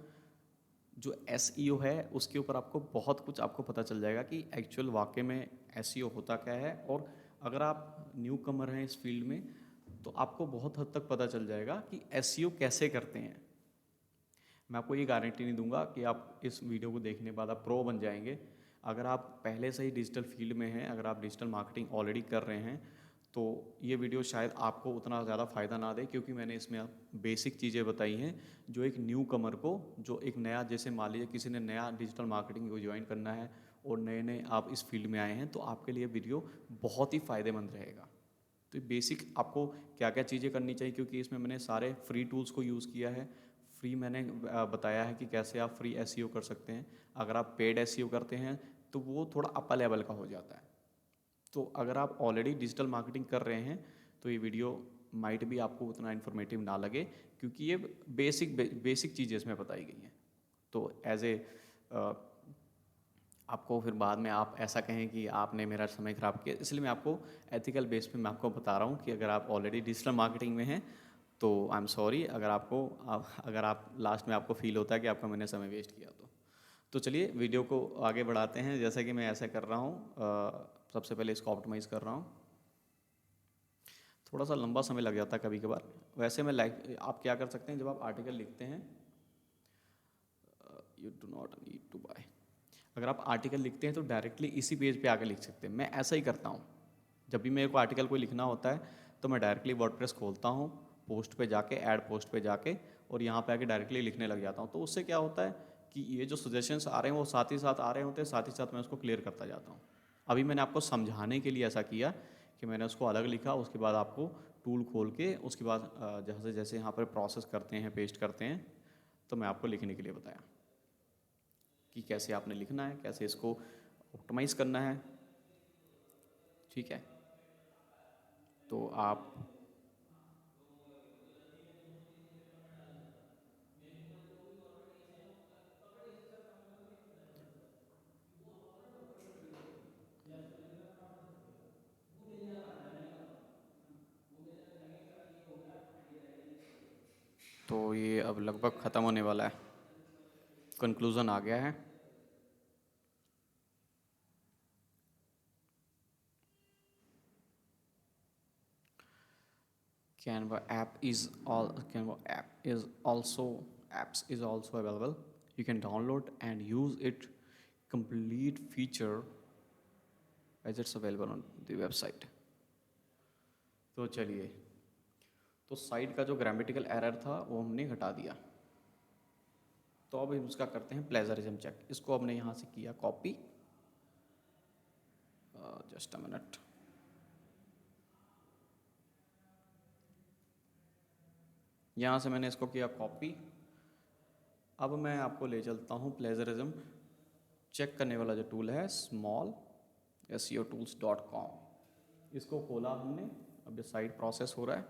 जो एसईओ है उसके ऊपर आपको बहुत कुछ आपको पता चल जाएगा कि एक्चुअल वाकई में एसईओ होता क्या है। और अगर आप न्यू कमर हैं इस फील्ड में तो आपको बहुत हद तक पता चल जाएगा कि एसईओ कैसे करते हैं। मैं आपको ये गारंटी नहीं दूंगा कि आप इस वीडियो को देखने के बाद आप प्रो बन जाएंगे। अगर आप पहले से ही डिजिटल फील्ड में हैं, अगर आप डिजिटल मार्केटिंग ऑलरेडी कर रहे हैं, तो ये वीडियो शायद आपको उतना ज़्यादा फ़ायदा ना दे, क्योंकि मैंने इसमें बेसिक चीज़ें बताई हैं जो एक न्यू कमर को, जो एक नया, जैसे मान लीजिए किसी ने नया डिजिटल मार्केटिंग को ज्वाइन करना है और नए नए आप इस फील्ड में आए हैं, तो आपके लिए वीडियो बहुत ही फ़ायदेमंद रहेगा। तो बेसिक आपको क्या क्या चीज़ें करनी चाहिए, क्योंकि इसमें मैंने सारे फ्री टूल्स को यूज़ किया है। फ्री मैंने बताया है कि कैसे आप फ्री एसईओ कर सकते हैं। अगर आप पेड एसईओ करते हैं तो वो थोड़ा अपर लेवल का हो जाता है। तो अगर आप ऑलरेडी डिजिटल मार्केटिंग कर रहे हैं तो ये वीडियो माइट भी आपको उतना इन्फॉर्मेटिव ना लगे, क्योंकि ये बेसिक चीज़ें इसमें बताई गई हैं। तो एज ए आपको फिर बाद में आप ऐसा कहें कि आपने मेरा समय ख़राब किया, इसलिए मैं आपको एथिकल बेस पे मैं आपको बता रहा हूँ कि अगर आप ऑलरेडी डिजिटल मार्केटिंग में हैं तो आई एम सॉरी, अगर आप लास्ट में आपको फील होता है कि आपका मैंने समय वेस्ट किया तो चलिए वीडियो को आगे बढ़ाते हैं। जैसा कि मैं ऐसा कर रहा हूँ, सबसे पहले इसको ऑप्टिमाइज़ कर रहा हूँ। थोड़ा सा लंबा समय लग जाता है कभी कभार। वैसे मैं आप क्या कर सकते हैं, जब आप आर्टिकल लिखते हैं, you do not need to buy, अगर आप आर्टिकल लिखते हैं तो डायरेक्टली इसी पेज पे आकर लिख सकते हैं। मैं ऐसा ही करता हूँ, जब भी मेरे को आर्टिकल कोई लिखना होता है तो मैं डायरेक्टली वर्डप्रेस खोलता हूँ, पोस्ट पे जाके, ऐड पोस्ट पे जाके, और यहाँ पे आके डायरेक्टली लिखने लग जाता हूँ। तो उससे क्या होता है कि ये जो सजेशंस आ रहे हैं वो साथ ही साथ आ रहे होते हैं, साथ ही साथ मैं उसको क्लियर करता जाता हूँ। अभी मैंने आपको समझाने के लिए ऐसा किया कि मैंने उसको अलग लिखा, उसके बाद आपको टूल खोल के उसके बाद जैसे जैसे यहाँ पर प्रोसेस करते हैं, पेस्ट करते हैं, तो मैं आपको लिखने के लिए बताया कि कैसे आपने लिखना है, कैसे इसको ऑप्टिमाइज़ करना है। ठीक है, तो आप तो ये अब लगभग ख़त्म होने वाला है, कंक्लूज़न आ गया है। Canva app is all Canva app is also apps is also available. You can download and use it. Complete feature as it's available on the website. तो चलिए, तो साइट का जो ग्रामेटिकल एरर था वो हमने हटा दिया। तो अब हम उसका करते हैं प्लेजरिज्म चेक। इसको हमने यहाँ से किया कॉपी, जस्ट अ मिनट। यहाँ से मैंने इसको किया कॉपी। अब मैं आपको ले चलता हूँ प्लेजरिज्म चेक करने वाला जो टूल है, smallseotools.com। इसको खोला हमने, अब ये साइट प्रोसेस हो रहा है।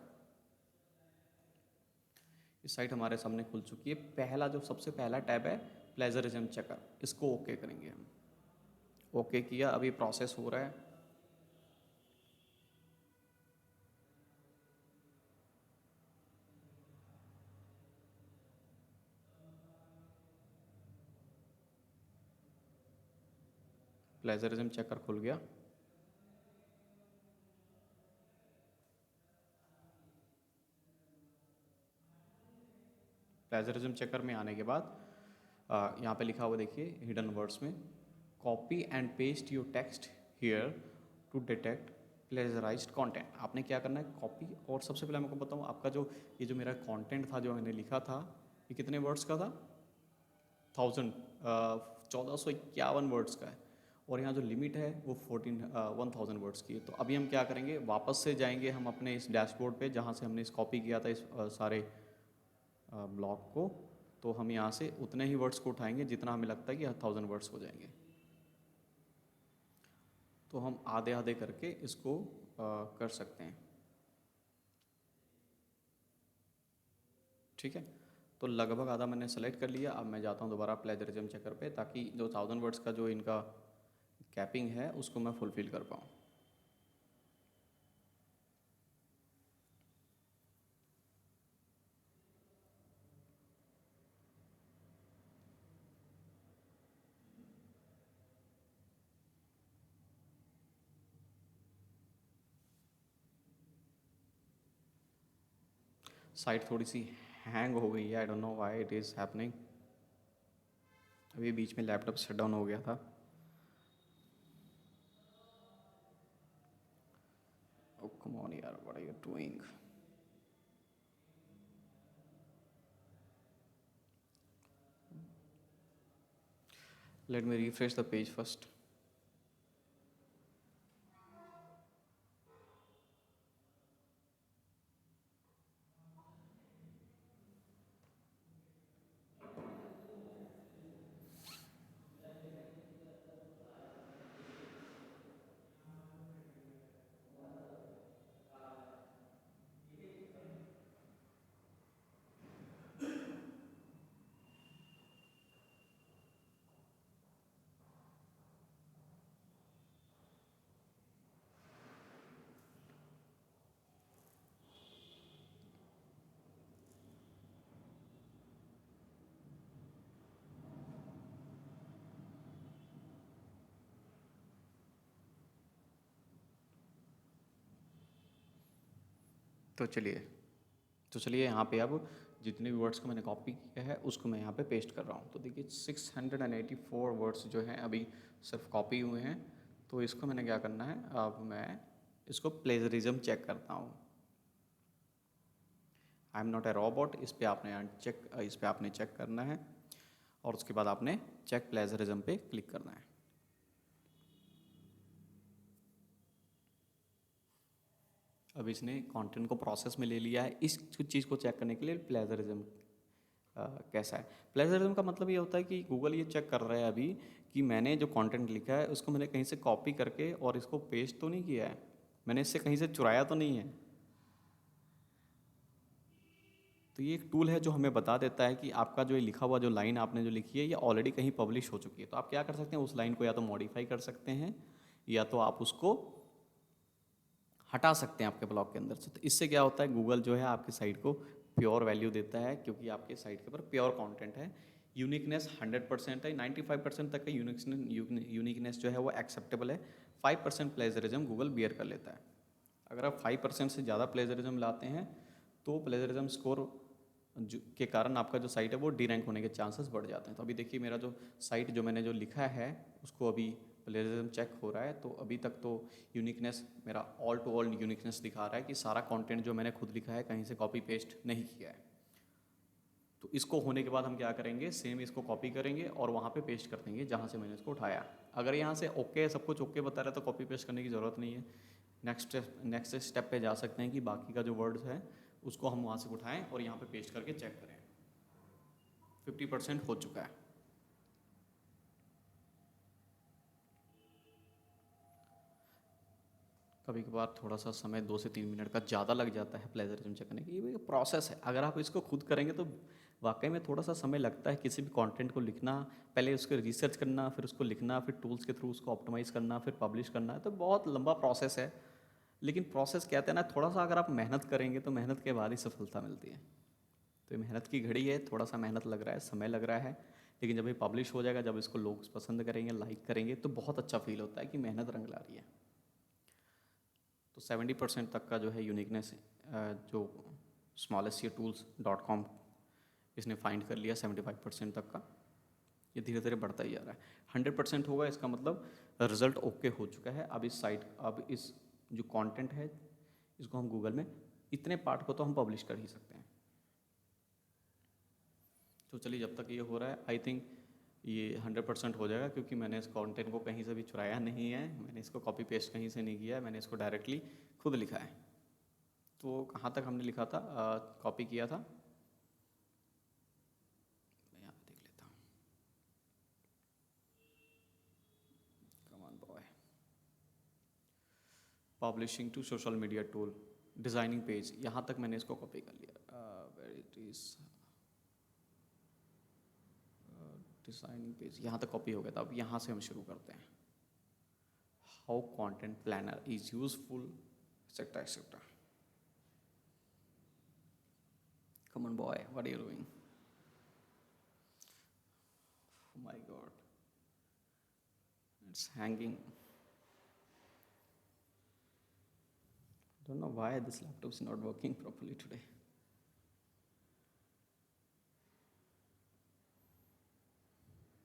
इस साइट हमारे सामने खुल चुकी है। पहला जो सबसे पहला टैब है प्लेजरिज्म चेकर, इसको ओके करेंगे हम। ओके किया, अभी प्रोसेस हो रहा है। प्लेजरिज्म चेकर खुल गया। प्लेजरिज्म चेकर में आने के बाद यहाँ पे लिखा हुआ देखिए हिडन वर्ड्स में, copy and paste your text here to detect plagiarized content. आपने क्या करना है, कॉपी, और सबसे पहले मैं आपको बताऊँ, आपका जो ये जो मेरा कंटेंट था जो मैंने लिखा था, ये कितने वर्ड्स का था? 1451 वर्ड्स का है। और यहाँ जो लिमिट है वो 1000 वर्ड्स की है। तो अभी हम क्या करेंगे, वापस से जाएंगे हम अपने इस डैशबोर्ड पे जहाँ से हमने इस कॉपी किया था इस सारे ब्लॉक को। तो हम यहाँ से उतने ही वर्ड्स को उठाएंगे जितना हमें लगता है कि 1000 वर्ड्स हो जाएंगे। तो हम आधे आधे करके इसको कर सकते हैं, ठीक है। तो लगभग आधा मैंने सेलेक्ट कर लिया। अब मैं जाता हूँ दोबारा प्लेजरिज्म चेकर पे, ताकि जो 1000 वर्ड्स का जो इनका कैपिंग है उसको मैं फुलफिल कर पाऊँ। साइट थोड़ी सी हैंग हो गई है, I don't know why it is happening. अभी बीच में लैपटॉप शट डाउन हो गया था। ओह कम ऑन यार, what are you doing? Let me refresh the page first. तो चलिए यहाँ पे अब जितने भी वर्ड्स को मैंने कॉपी किया है उसको मैं यहाँ पे पेस्ट कर रहा हूँ। तो देखिए 684 वर्ड्स जो हैं अभी सिर्फ कॉपी हुए हैं। तो इसको मैंने क्या करना है, अब मैं इसको प्लेजरिज्म चेक करता हूँ। आई एम नॉट ए रोबोट, इस पे आपने चेक करना है और उसके बाद आपने चेक प्लेजरिज्म पे क्लिक करना है। अब इसने कंटेंट को प्रोसेस में ले लिया है। इस चीज़ को चेक करने के लिए प्लेजरिज्म कैसा है। प्लेजरिज्म का मतलब ये होता है कि गूगल ये चेक कर रहा है अभी कि मैंने जो कंटेंट लिखा है उसको मैंने कहीं से कॉपी करके और इसको पेस्ट तो नहीं किया है। मैंने इससे कहीं से चुराया तो नहीं है। तो ये एक टूल है जो हमें बता देता है कि आपका जो ये लिखा हुआ जो लाइन आपने जो लिखी है ये ऑलरेडी कहीं पब्लिश हो चुकी है। तो आप क्या कर सकते हैं, उस लाइन को या तो मॉडिफाई कर सकते हैं या तो आप उसको हटा सकते हैं आपके ब्लॉग के अंदर से। तो इससे क्या होता है, गूगल जो है आपकी साइट को प्योर वैल्यू देता है, क्योंकि आपके साइट के ऊपर प्योर कंटेंट है। यूनिकनेस 100% है, 95% तक का यूनिकनेस जो है वो एक्सेप्टेबल है। 5% प्लेजरिज्म गूगल बियर कर लेता है। अगर आप 5% से ज़्यादा प्लेजरिज्म लाते हैं तो प्लेजरिज्म स्कोर के कारण आपका जो साइट है वो डी रैंक होने के चांसेस बढ़ जाते हैं। तो अभी देखिए मेरा जो साइट जो मैंने जो लिखा है उसको अभी प्लेजरिज्म चेक हो रहा है, तो अभी तक तो यूनिकनेस मेरा ऑल टू ऑल यूनिकनेस दिखा रहा है कि सारा कंटेंट जो मैंने खुद लिखा है कहीं से कॉपी पेस्ट नहीं किया है। तो इसको होने के बाद हम क्या करेंगे, सेम इसको कॉपी करेंगे और वहाँ पे पेस्ट कर देंगे जहाँ से मैंने इसको उठाया। अगर यहाँ से ओके सब कुछ ओके बता रहा है तो कॉपी पेस्ट करने की ज़रूरत नहीं है। नेक्स्ट स्टेप पे जा सकते हैं कि बाकी का जो वर्ड्स है उसको हम वहाँ से उठाएं और यहाँ पे पेस्ट करके चेक करें। 50% हो चुका है। कभी कभार थोड़ा सा समय 2 से 3 मिनट का ज़्यादा लग जाता है प्लेजरिज्म चेक करने की। ये प्रोसेस है, अगर आप इसको खुद करेंगे तो वाकई में थोड़ा सा समय लगता है किसी भी कंटेंट को लिखना, पहले उसको रिसर्च करना, फिर उसको लिखना, फिर टूल्स के थ्रू उसको ऑप्टिमाइज़ करना, फिर पब्लिश करना, तो बहुत लंबा प्रोसेस है। लेकिन प्रोसेस कहते हैं ना, थोड़ा सा अगर आप मेहनत करेंगे तो मेहनत के बाद ही सफलता मिलती है। तो ये मेहनत की घड़ी है, थोड़ा सा मेहनत लग रहा है, समय लग रहा है, लेकिन जब ये पब्लिश हो जाएगा, जब इसको लोग पसंद करेंगे, लाइक करेंगे, तो बहुत अच्छा फील होता है कि मेहनत रंग ला रही है। तो 70% तक का जो है यूनिकनेस जो smallestyeartools.com इसने फाइंड कर लिया 75% तक का। ये धीरे धीरे बढ़ता ही जा रहा है। 100% होगा इसका मतलब रिजल्ट ओके हो चुका है। अब इस जो कंटेंट है इसको हम गूगल में इतने पार्ट को तो हम पब्लिश कर ही सकते हैं। तो चलिए जब तक ये हो रहा है आई थिंक ये 100% हो जाएगा, क्योंकि मैंने इस कंटेंट को कहीं से भी चुराया नहीं है, मैंने इसको कॉपी पेस्ट कहीं से नहीं किया है, मैंने इसको डायरेक्टली खुद लिखा है। तो कहाँ तक हमने लिखा था, कॉपी किया था, मैं यहाँ पे देख लेता हूँ। Come on boy, publishing to social media tool, designing page, यहाँ तक मैंने इसको कॉपी कर लिया। Where it is designing page, यहाँ तक कॉपी हो गया था। अब यहाँ से हम शुरू करते हैं। How content planner is useful etcetera etcetera. Come on boy, what are you doing? Oh my god, it's hanging. Don't know why this laptop is not working properly today.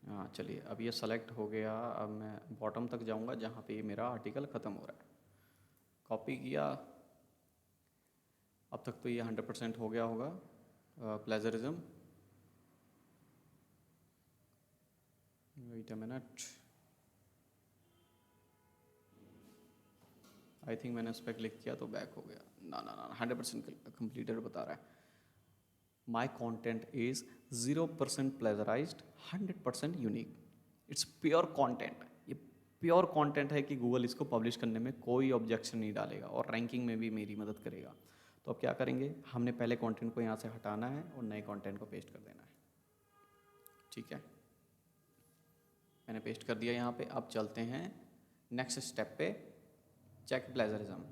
हाँ चलिए, अब ये सेलेक्ट हो गया। अब मैं बॉटम तक जाऊंगा जहाँ पे मेरा आर्टिकल ख़त्म हो रहा है। कॉपी किया, अब तक तो ये 100% हो गया होगा। Plagiarism, wait a minute, I think मैंने उस पर क्लिक किया तो बैक हो गया। ना ना ना, 100% कंप्लीटेड बता रहा है। My content is 0% प्लेजराइज्ड, 100% unique. It's pure content. ये प्योर कॉन्टेंट है कि गूगल इसको पब्लिश करने में कोई ऑब्जेक्शन नहीं डालेगा और रैंकिंग में भी मेरी मदद करेगा। तो अब क्या करेंगे, हमने पहले कंटेंट को यहाँ से हटाना है और नए कंटेंट को पेस्ट कर देना है। ठीक है, मैंने पेस्ट कर दिया यहाँ पे। अब चलते हैं नेक्स्ट स्टेप पे, check plagiarism.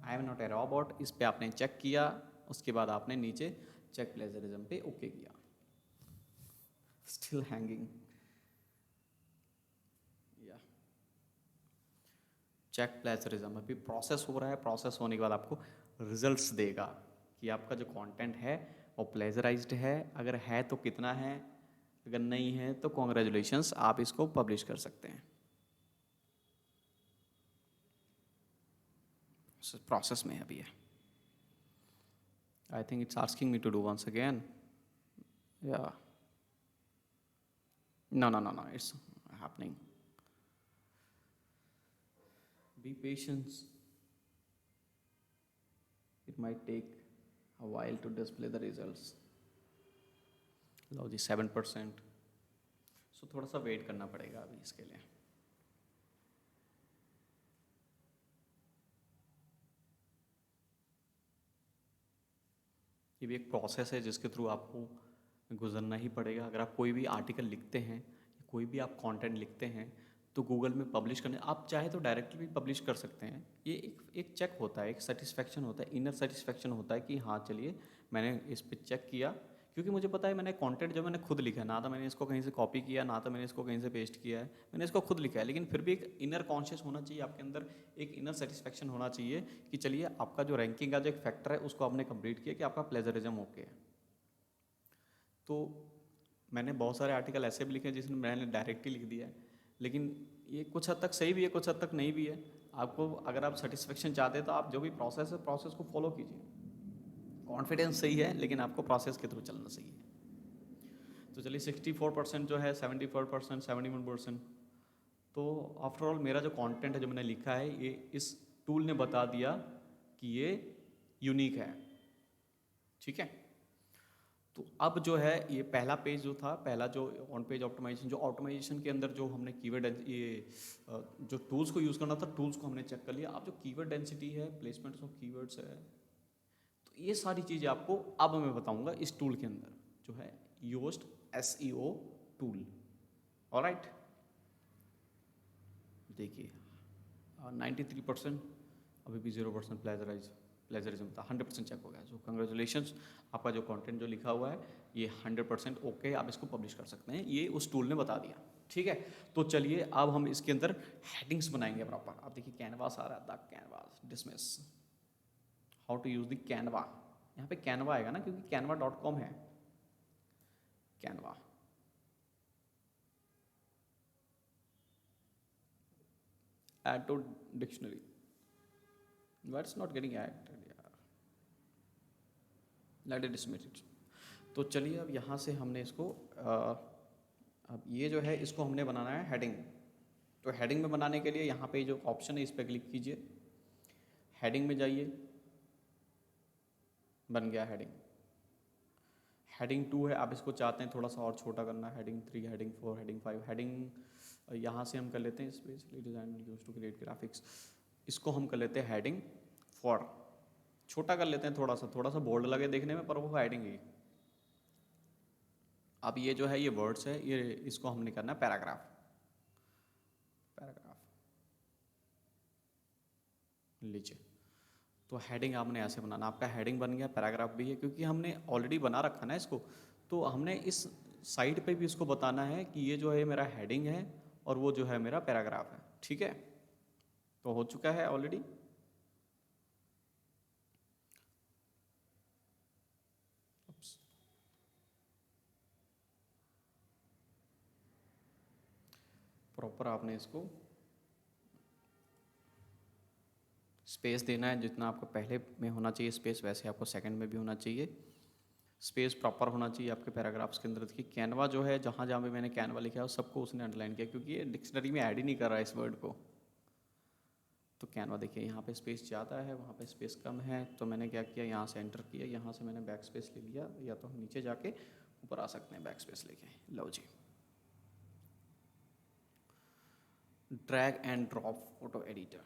I am not a robot, इस पे आपने चेक किया, उसके बाद आपने नीचे चेक प्लेजरिज्म पे ओके किया। स्टिल हैंगिंग, या चेक प्लेजरिज्म अभी प्रोसेस हो रहा है। प्रोसेस होने के बाद आपको रिजल्ट्स देगा कि आपका जो कंटेंट है वो प्लेजराइज्ड है, अगर है तो कितना है, अगर नहीं है तो कॉन्ग्रेचुलेशंस, आप इसको पब्लिश कर सकते हैं। प्रोसेस में अभी है। I think it's asking me to do once again, या no no no no, it's happening. Be patient, it might take a while to display the results. लो जी 7%, सो थोड़ा सा वेट करना पड़ेगा अभी इसके लिए। ये भी एक प्रोसेस है जिसके थ्रू आपको गुजरना ही पड़ेगा। अगर आप कोई भी आर्टिकल लिखते हैं, कोई भी आप कंटेंट लिखते हैं, तो गूगल में पब्लिश करने आप चाहे तो डायरेक्टली भी पब्लिश कर सकते हैं। ये एक चेक होता है, एक सेटिस्फेक्शन होता है, इनर सेटिस्फेक्शन होता है कि हाँ चलिए मैंने इस पे चेक किया, क्योंकि मुझे पता है मैंने कंटेंट जो मैंने खुद लिखा है, ना तो मैंने इसको कहीं से कॉपी किया, ना तो मैंने इसको कहीं से पेस्ट किया है, मैंने इसको खुद लिखा है। लेकिन फिर भी एक इनर कॉन्शियस होना चाहिए आपके अंदर, एक इनर सेटिस्फेक्शन होना चाहिए कि चलिए आपका जो रैंकिंग का जो एक फैक्टर है उसको आपने कंप्लीट किया, कि आपका प्लेजरिज्म ओके है। तो मैंने बहुत सारे आर्टिकल ऐसे भी लिखे हैं जिसमें मैंने डायरेक्टली लिख दिया है, लेकिन ये कुछ हद तक सही भी है, कुछ हद तक नहीं भी है। आपको अगर आप सेटिस्फेक्शन चाहते हैं तो आप जो भी प्रोसेस है, प्रोसेस को फॉलो कीजिए। कॉन्फिडेंस सही है, लेकिन आपको प्रोसेस के थ्रू चलना सही है। तो चलिए 64% जो है, 74%, 71%, तो आफ्टर ऑल मेरा जो कंटेंट है जो मैंने लिखा है, ये इस टूल ने बता दिया कि ये यूनिक है। ठीक है, तो अब जो है ये पहला पेज जो था, पहला जो ऑन पेज ऑप्टिमाइजेशन, जो ऑप्टिमाइजेशन के अंदर जो हमने कीवर्ड, ये जो टूल्स को यूज़ करना था, टूल्स को हमने चेक कर लिया। अब जो कीवर्ड डेंसिटी है, प्लेसमेंट्स ऑफ कीवर्ड्स है, तो ये सारी चीज़ें आपको अब मैं बताऊंगा इस टूल के अंदर, जो है योस्ट SEO टूल। ऑलराइट, देखिए 93%, अभी भी 0% प्लेजरिज्म था, 100% चेक हो गया। सो कंग्रेचुलेशंस, आपका जो कंटेंट जो लिखा हुआ है ये 100% ओके, आप इसको पब्लिश कर सकते हैं, ये उस टूल ने बता दिया। ठीक है, तो चलिए अब हम इसके अंदर हेडिंग्स बनाएंगे प्रॉपर। अब देखिए कैनवास आ रहा है, the canvas dismiss, how to use the Canva. यहाँ पे कैनवा आएगा ना, क्योंकि canva.com है। Canva, add to dictionary, What's not getting added यार, लेट इट डिसमिस इट। तो चलिए अब यहाँ से हमने इसको अब ये जो है इसको हमने बनाना है हेडिंग। तो हेडिंग में बनाने के लिए यहाँ पे जो ऑप्शन है इस पर क्लिक कीजिए, हेडिंग में जाइए, बन गया हेडिंग। हेडिंग 2 है, आप इसको चाहते हैं थोड़ा सा और छोटा करना, हेडिंग 3, हेडिंग 4, हेडिंग 5, हेडिंग यहाँ से हम कर लेते हैं specially design use to create graphics, इसको हम कर लेते हैं हेडिंग 4, छोटा कर लेते हैं, थोड़ा सा बोल्ड लगे देखने में, पर वो हेडिंग ही। अब ये जो है ये वर्ड्स है, ये इसको हमने करना है पैराग्राफ, पैराग्राफ लीजिए। तो हेडिंग आपने ऐसे बनाना, आपका हेडिंग बन गया, पैराग्राफ भी है, क्योंकि हमने ऑलरेडी बना रखा ना इसको, तो हमने इस साइड पे भी इसको बताना है कि ये जो है मेरा हेडिंग है और वो जो है मेरा पैराग्राफ है। ठीक है, तो हो चुका है ऑलरेडी। प्रॉपर आपने इसको स्पेस देना है, जितना आपको पहले में होना चाहिए स्पेस, वैसे आपको सेकंड में भी होना चाहिए। स्पेस प्रॉपर होना चाहिए आपके पैराग्राफ्स के अंदर। देखिए कैनवा जो है, जहाँ जहाँ पे मैंने कैनवा लिखा है सबको उसने अंडरलाइन किया, क्योंकि ये डिक्शनरी में ऐड ही नहीं कर रहा है इस वर्ड को। तो कैनवा देखिए यहाँ पे स्पेस ज़्यादा है, वहाँ पे स्पेस कम है, तो मैंने क्या किया, यहाँ से एंटर किया, यहाँ से मैंने बैक स्पेस ले लिया, या तो हम नीचे जाके ऊपर आ सकते हैं बैक स्पेस लेके। लो जी, drag and drop photo editor,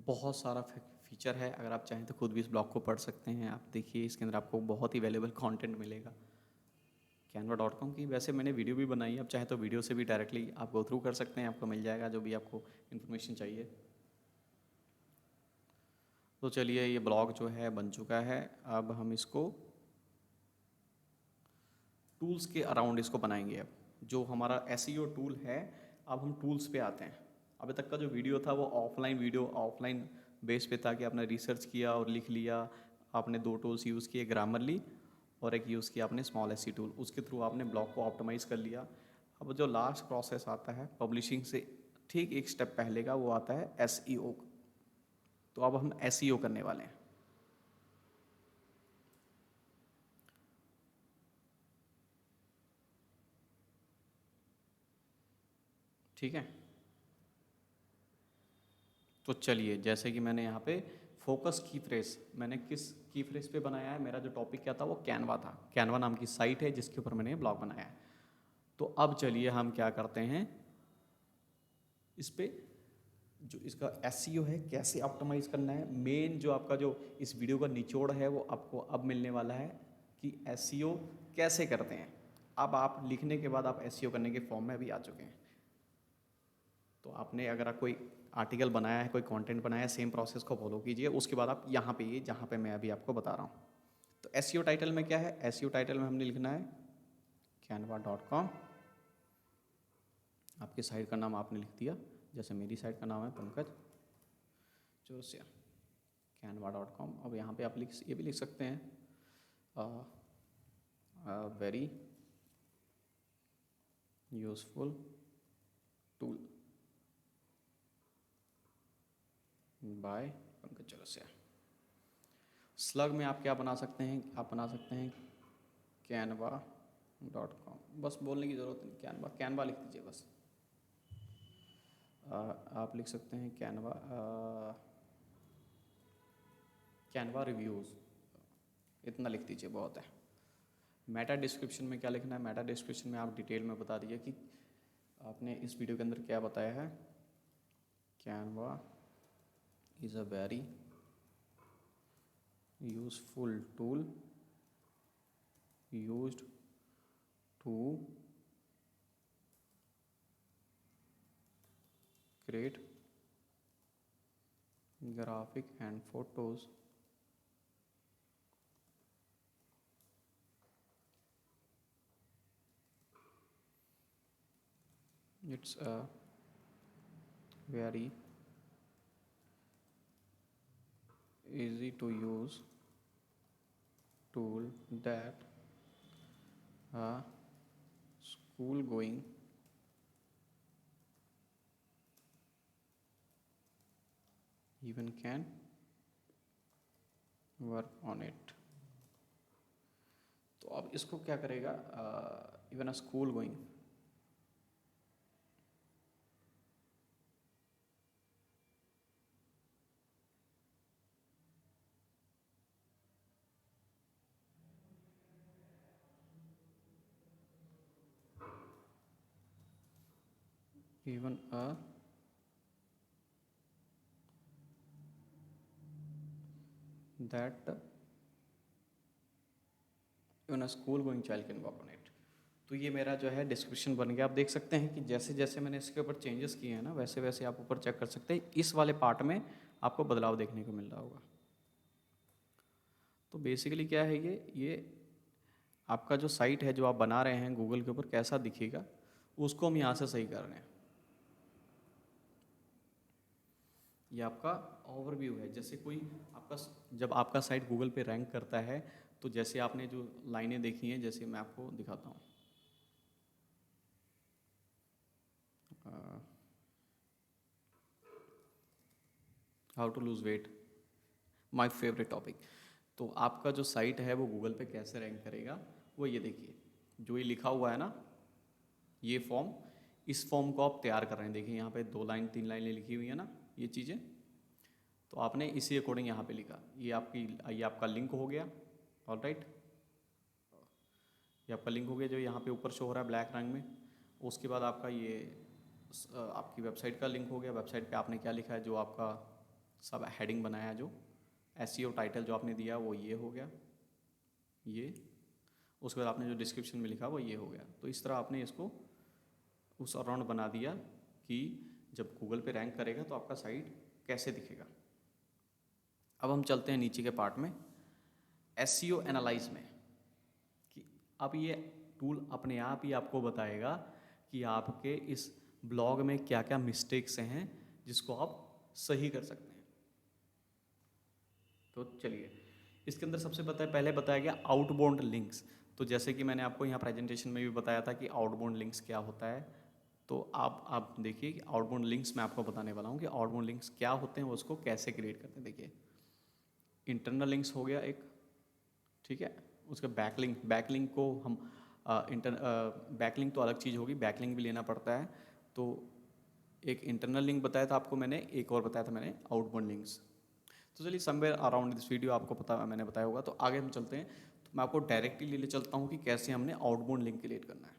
बहुत सारा फीचर है, अगर आप चाहें तो खुद भी इस ब्लॉग को पढ़ सकते हैं। आप देखिए इसके अंदर आपको बहुत ही वैल्यूएबल कंटेंट मिलेगा canva.com की। वैसे मैंने वीडियो भी बनाई है, आप चाहें तो वीडियो से भी डायरेक्टली आप गो थ्रू कर सकते हैं, आपको मिल जाएगा जो भी आपको इन्फॉर्मेशन चाहिए। तो चलिए ये ब्लॉग जो है बन चुका है, अब हम इसको टूल्स के अराउंड इसको बनाएंगे। अब जो हमारा SEO टूल है, अब हम टूल्स पे आते हैं। अभी तक का जो वीडियो था वो ऑफलाइन वीडियो, ऑफलाइन बेस पे था कि आपने रिसर्च किया और लिख लिया, आपने 2 टूल्स यूज़ किए, ग्रामरली और एक यूज़ किया आपने स्मॉल SEO टूल, उसके थ्रू आपने ब्लॉग को ऑप्टिमाइज़ कर लिया। अब जो लास्ट प्रोसेस आता है पब्लिशिंग से ठीक एक स्टेप पहले का, वो आता है SEO। तो अब हम SEO करने वाले हैं। ठीक है, तो चलिए जैसे कि मैंने यहाँ पे फोकस की फ्रेज, मैंने किस की फ्रेज पे बनाया है, मेरा जो टॉपिक क्या था वो कैनवा था, कैनवा नाम की साइट है जिसके ऊपर मैंने ब्लॉग बनाया है। तो अब चलिए हम क्या करते हैं, इस पे जो इसका एसईओ है कैसे ऑप्टिमाइज़ करना है, मेन जो आपका जो इस वीडियो का निचोड़ है वो आपको अब मिलने वाला है कि एसईओ कैसे करते हैं। अब आप लिखने के बाद आप एसईओ करने के फॉर्म में अभी आ चुके हैं। तो आपने अगर आप कोई आर्टिकल बनाया है, कोई कंटेंट बनाया है, सेम प्रोसेस को फॉलो कीजिए। उसके बाद आप यहाँ पे ये जहाँ पे मैं अभी आपको बता रहा हूँ। तो एसईओ टाइटल में क्या है, एसईओ टाइटल में हमने लिखना है canva.com। आपकी साइट का नाम आपने लिख दिया, जैसे मेरी साइट का नाम है पंकज चौरसिया, canva.com। अब यहाँ पे आप ये भी लिख सकते हैं very useful tool by Pankaj Chaurasia. Slug में आप क्या बना सकते हैं, आप बना सकते हैं canva.com। बस बोलने की ज़रूरत नहीं, कैनवा लिख दीजिए बस। आप लिख सकते हैं कैनवा रिव्यूज़, इतना लिख दीजिए, बहुत है। मेटा डिस्क्रिप्शन में क्या लिखना है, मेटा डिस्क्रिप्शन में आप डिटेल में बता दीजिए कि आपने इस वीडियो के अंदर क्या बताया है। Canva is a very useful tool used to create graphic and photos it's a very easy to use tool that a school going even can work on it। तो अब इसको क्या करेगा, even a school going, even a that even a school going child can work on it. तो ये मेरा जो है डिस्क्रिप्शन बन गया। आप देख सकते हैं कि जैसे जैसे मैंने इसके ऊपर चेंजेस किए हैं ना, वैसे वैसे आप ऊपर चेक कर सकते हैं, इस वाले पार्ट में आपको बदलाव देखने को मिल रहा होगा। तो बेसिकली क्या है, ये आपका जो साइट है जो आप बना रहे हैं गूगल के ऊपर कैसा दिखेगा, उसको हम यहाँ से सही कर रहे हैं। ये आपका ओवरव्यू है। जैसे कोई आपका जब आपका साइट गूगल पे रैंक करता है, तो जैसे आपने जो लाइनें देखी हैं, जैसे मैं आपको दिखाता हूँ, how to lose weight, my favourite topic. तो आपका जो साइट है वो गूगल पे कैसे रैंक करेगा, वो ये देखिए, जो ये लिखा हुआ है ना, ये फॉर्म, इस फॉर्म को आप तैयार कर रहे हैं। देखिए यहाँ पे 2 लाइन 3 लाइनें लिखी हुई है ना, ये चीज़ें, तो आपने इसी अकॉर्डिंग यहाँ पे लिखा। ये आपका लिंक हो गया, ऑलराइट, ये आपका लिंक हो गया जो यहाँ पे ऊपर शो हो रहा है ब्लैक रंग में। उसके बाद आपका ये आपकी वेबसाइट का लिंक हो गया। वेबसाइट पे आपने क्या लिखा है, जो आपका सब हेडिंग बनाया है, जो एसईओ टाइटल जो आपने दिया वो ये हो गया, ये। उसके बाद आपने जो डिस्क्रिप्शन में लिखा वो ये हो गया। तो इस तरह आपने इसको उस अराउंड बना दिया कि जब गूगल पे रैंक करेगा तो आपका साइट कैसे दिखेगा। अब हम चलते हैं नीचे के पार्ट में, एसईओ एनालाइज में, कि अब ये टूल अपने आप ही आपको बताएगा कि आपके इस ब्लॉग में क्या क्या मिस्टेक्स हैं जिसको आप सही कर सकते हैं। तो चलिए, इसके अंदर सबसे पहले बताया गया आउटबाउंड लिंक्स। तो जैसे कि मैंने आपको यहाँ प्रेजेंटेशन में भी बताया था कि आउटबाउंड लिंक्स क्या होता है। तो आप देखिए कि आउटबाउंड लिंक्स मैं आपको बताने वाला हूँ कि आउटबाउंड लिंक्स क्या होते हैं, उसको कैसे क्रिएट करते हैं। देखिए, इंटरनल लिंक्स हो गया एक, ठीक है। उसका बैकलिंक को हम बैकलिंक तो अलग चीज़ होगी, बैकलिंक भी लेना पड़ता है। तो एक इंटरनल लिंक बताया था आपको मैंने, एक और बताया था मैंने आउटबाउंड लिंक्स। तो चलिए, समवेयर अराउंड दिस वीडियो आपको मैंने बताया होगा। तो आगे हम चलते हैं, तो मैं आपको डायरेक्टली ले चलता हूँ कि कैसे हमने आउटबाउंड लिंक क्रिएट करना है।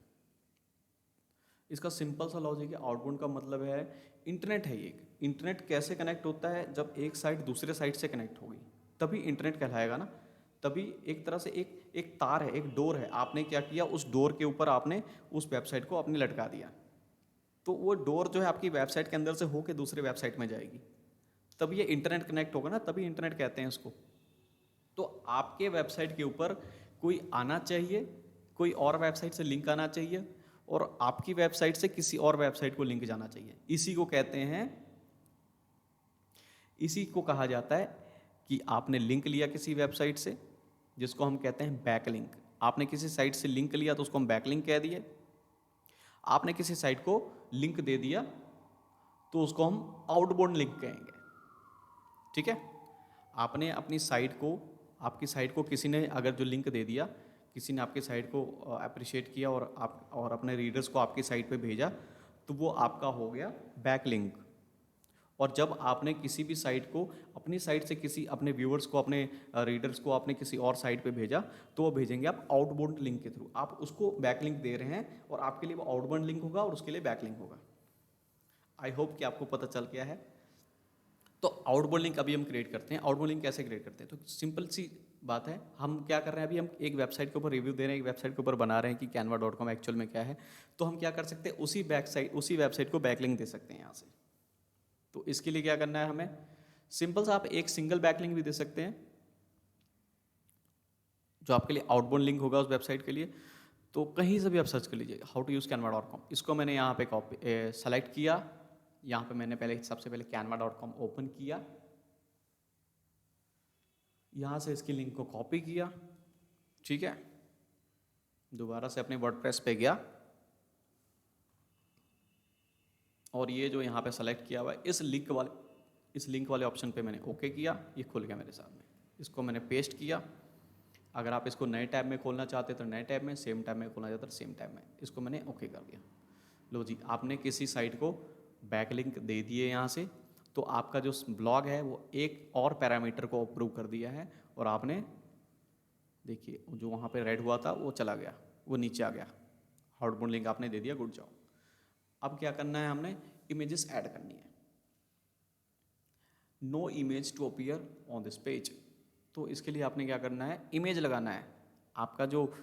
इसका सिंपल सा लॉजिक है, आउटबाउंड का मतलब है इंटरनेट है। ये इंटरनेट कैसे कनेक्ट होता है, जब एक साइट दूसरे साइट से कनेक्ट होगी तभी इंटरनेट कहलाएगा ना। तभी एक तरह से एक एक तार है, एक डोर है, आपने क्या किया, उस डोर के ऊपर आपने उस वेबसाइट को अपने लटका दिया, तो वो डोर जो है आपकी वेबसाइट के अंदर से होके दूसरे वेबसाइट में जाएगी, तब ये इंटरनेट कनेक्ट होगा ना, तभी इंटरनेट कहते हैं इसको। तो आपके वेबसाइट के ऊपर कोई आना चाहिए, कोई और वेबसाइट से लिंक आना चाहिए, और आपकी वेबसाइट से किसी और वेबसाइट को लिंक जाना चाहिए। इसी को कहा जाता है कि आपने लिंक लिया किसी वेबसाइट से, जिसको हम कहते हैं बैक लिंक। आपने किसी साइट से लिंक लिया तो उसको हम बैक लिंक कह दिए। आपने किसी साइट को लिंक दे दिया तो उसको हम आउटबाउंड लिंक कहेंगे। ठीक है, आपने अपनी साइट को, आपकी साइट को किसी ने अगर जो लिंक दे दिया, किसी ने आपकी साइट को अप्रिशिएट किया और अपने रीडर्स को आपकी साइट पे भेजा, तो वो आपका हो गया बैक लिंक। और जब आपने किसी भी साइट को अपनी साइट से किसी अपने व्यूअर्स को, अपने रीडर्स को आपने किसी और साइट पे भेजा, तो वो भेजेंगे आप आउटबाउंड लिंक के थ्रू। आप उसको बैक लिंक दे रहे हैं और आपके लिए वो आउटबाउंड लिंक होगा और उसके लिए बैक लिंक होगा। आई होप कि आपको पता चल गया है। तो आउटबाउंड लिंक अभी हम क्रिएट करते हैं। आउटबाउंड लिंक कैसे क्रिएट करते हैं, तो सिंपल सी बात है, हम क्या कर रहे हैं, अभी हम एक वेबसाइट के ऊपर रिव्यू दे रहे हैं, एक वेबसाइट के ऊपर बना रहे हैं कि canva.com एक्चुअल में क्या है। तो हम क्या कर सकते हैं, उसी वेबसाइट को बैकलिंक दे सकते हैं यहाँ से। तो इसके लिए क्या करना है हमें, सिंपल सा आप एक सिंगल बैकलिंक भी दे सकते हैं जो आपके लिए आउटबाउंड लिंक होगा उस वेबसाइट के लिए। तो कहीं से भी आप सर्च कर लीजिए हाउ टू यूज़ canva.com। इसको मैंने यहाँ पे कॉपी सेलेक्ट किया, यहाँ पे मैंने सबसे पहले canva.com ओपन किया, यहाँ से इसकी लिंक को कॉपी किया। ठीक है, दोबारा से अपने वर्डप्रेस पे गया और ये जो यहाँ पे सेलेक्ट किया हुआ है, इस लिंक वाले ऑप्शन पे मैंने ओके किया, ये खुल गया मेरे सामने। इसको मैंने पेस्ट किया। अगर आप इसको नए टैब में खोलना चाहते तो नए टैब में, सेम टैब में खोलना चाहते तो सेम टैब में। इसको मैंने ओके कर दिया। लो जी, आपने किसी साइट को बैकलिंक दे दिए यहाँ से, तो आपका जो ब्लॉग है वो एक और पैरामीटर को अप्रूव कर दिया है, और आपने देखिए जो वहाँ पे रेड हुआ था वो चला गया, वो नीचे आ गया। आउटबाउंड लिंक आपने दे दिया, गुड जॉब। अब क्या करना है, हमने इमेजेस ऐड करनी है। No image to appear on this page. तो इसके लिए आपने क्या करना है, इमेज लगाना है। आपका जो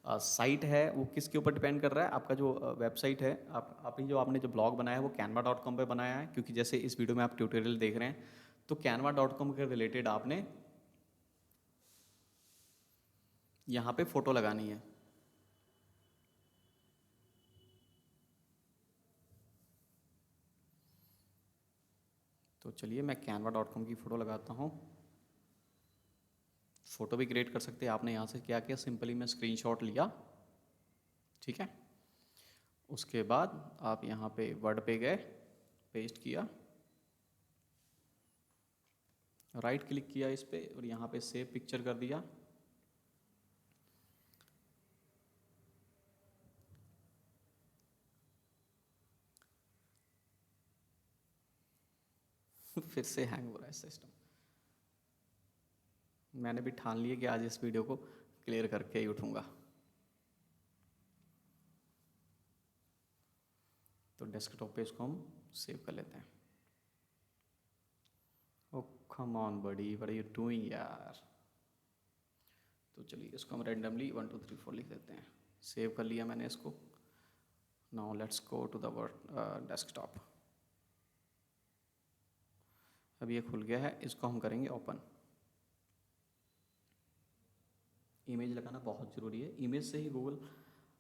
साइट है वो किसके ऊपर डिपेंड कर रहा है, आपका जो वेबसाइट है, आप ही जो आपने जो ब्लॉग बनाया है वो canva.com पे बनाया है, क्योंकि जैसे इस वीडियो में आप ट्यूटोरियल देख रहे हैं, तो canva.com के रिलेटेड आपने यहाँ पे फोटो लगानी है। तो चलिए मैं canva.com की फ़ोटो लगाता हूँ। फ़ोटो भी क्रिएट कर सकते हैं। आपने यहाँ से क्या किया, सिंपली मैं स्क्रीनशॉट लिया। ठीक है, उसके बाद आप यहाँ पे वर्ड पे गए, पेस्ट किया, राइट क्लिक किया इस पे और यहाँ पे सेव पिक्चर कर दिया। फिर से हैंग हो रहा है सिस्टम। मैंने भी ठान लिया कि आज इस वीडियो को क्लियर करके ही उठूँगा। तो डेस्कटॉप पे इसको हम सेव कर लेते हैं। Oh come on buddy, what are you doing यार। तो चलिए इसको हम रैंडमली 1 2 3 4 लिख देते हैं। सेव कर लिया मैंने इसको। Now let's go to the desktop. अब ये खुल गया है, इसको हम करेंगे ओपन। इमेज लगाना बहुत ज़रूरी है। इमेज से ही गूगल,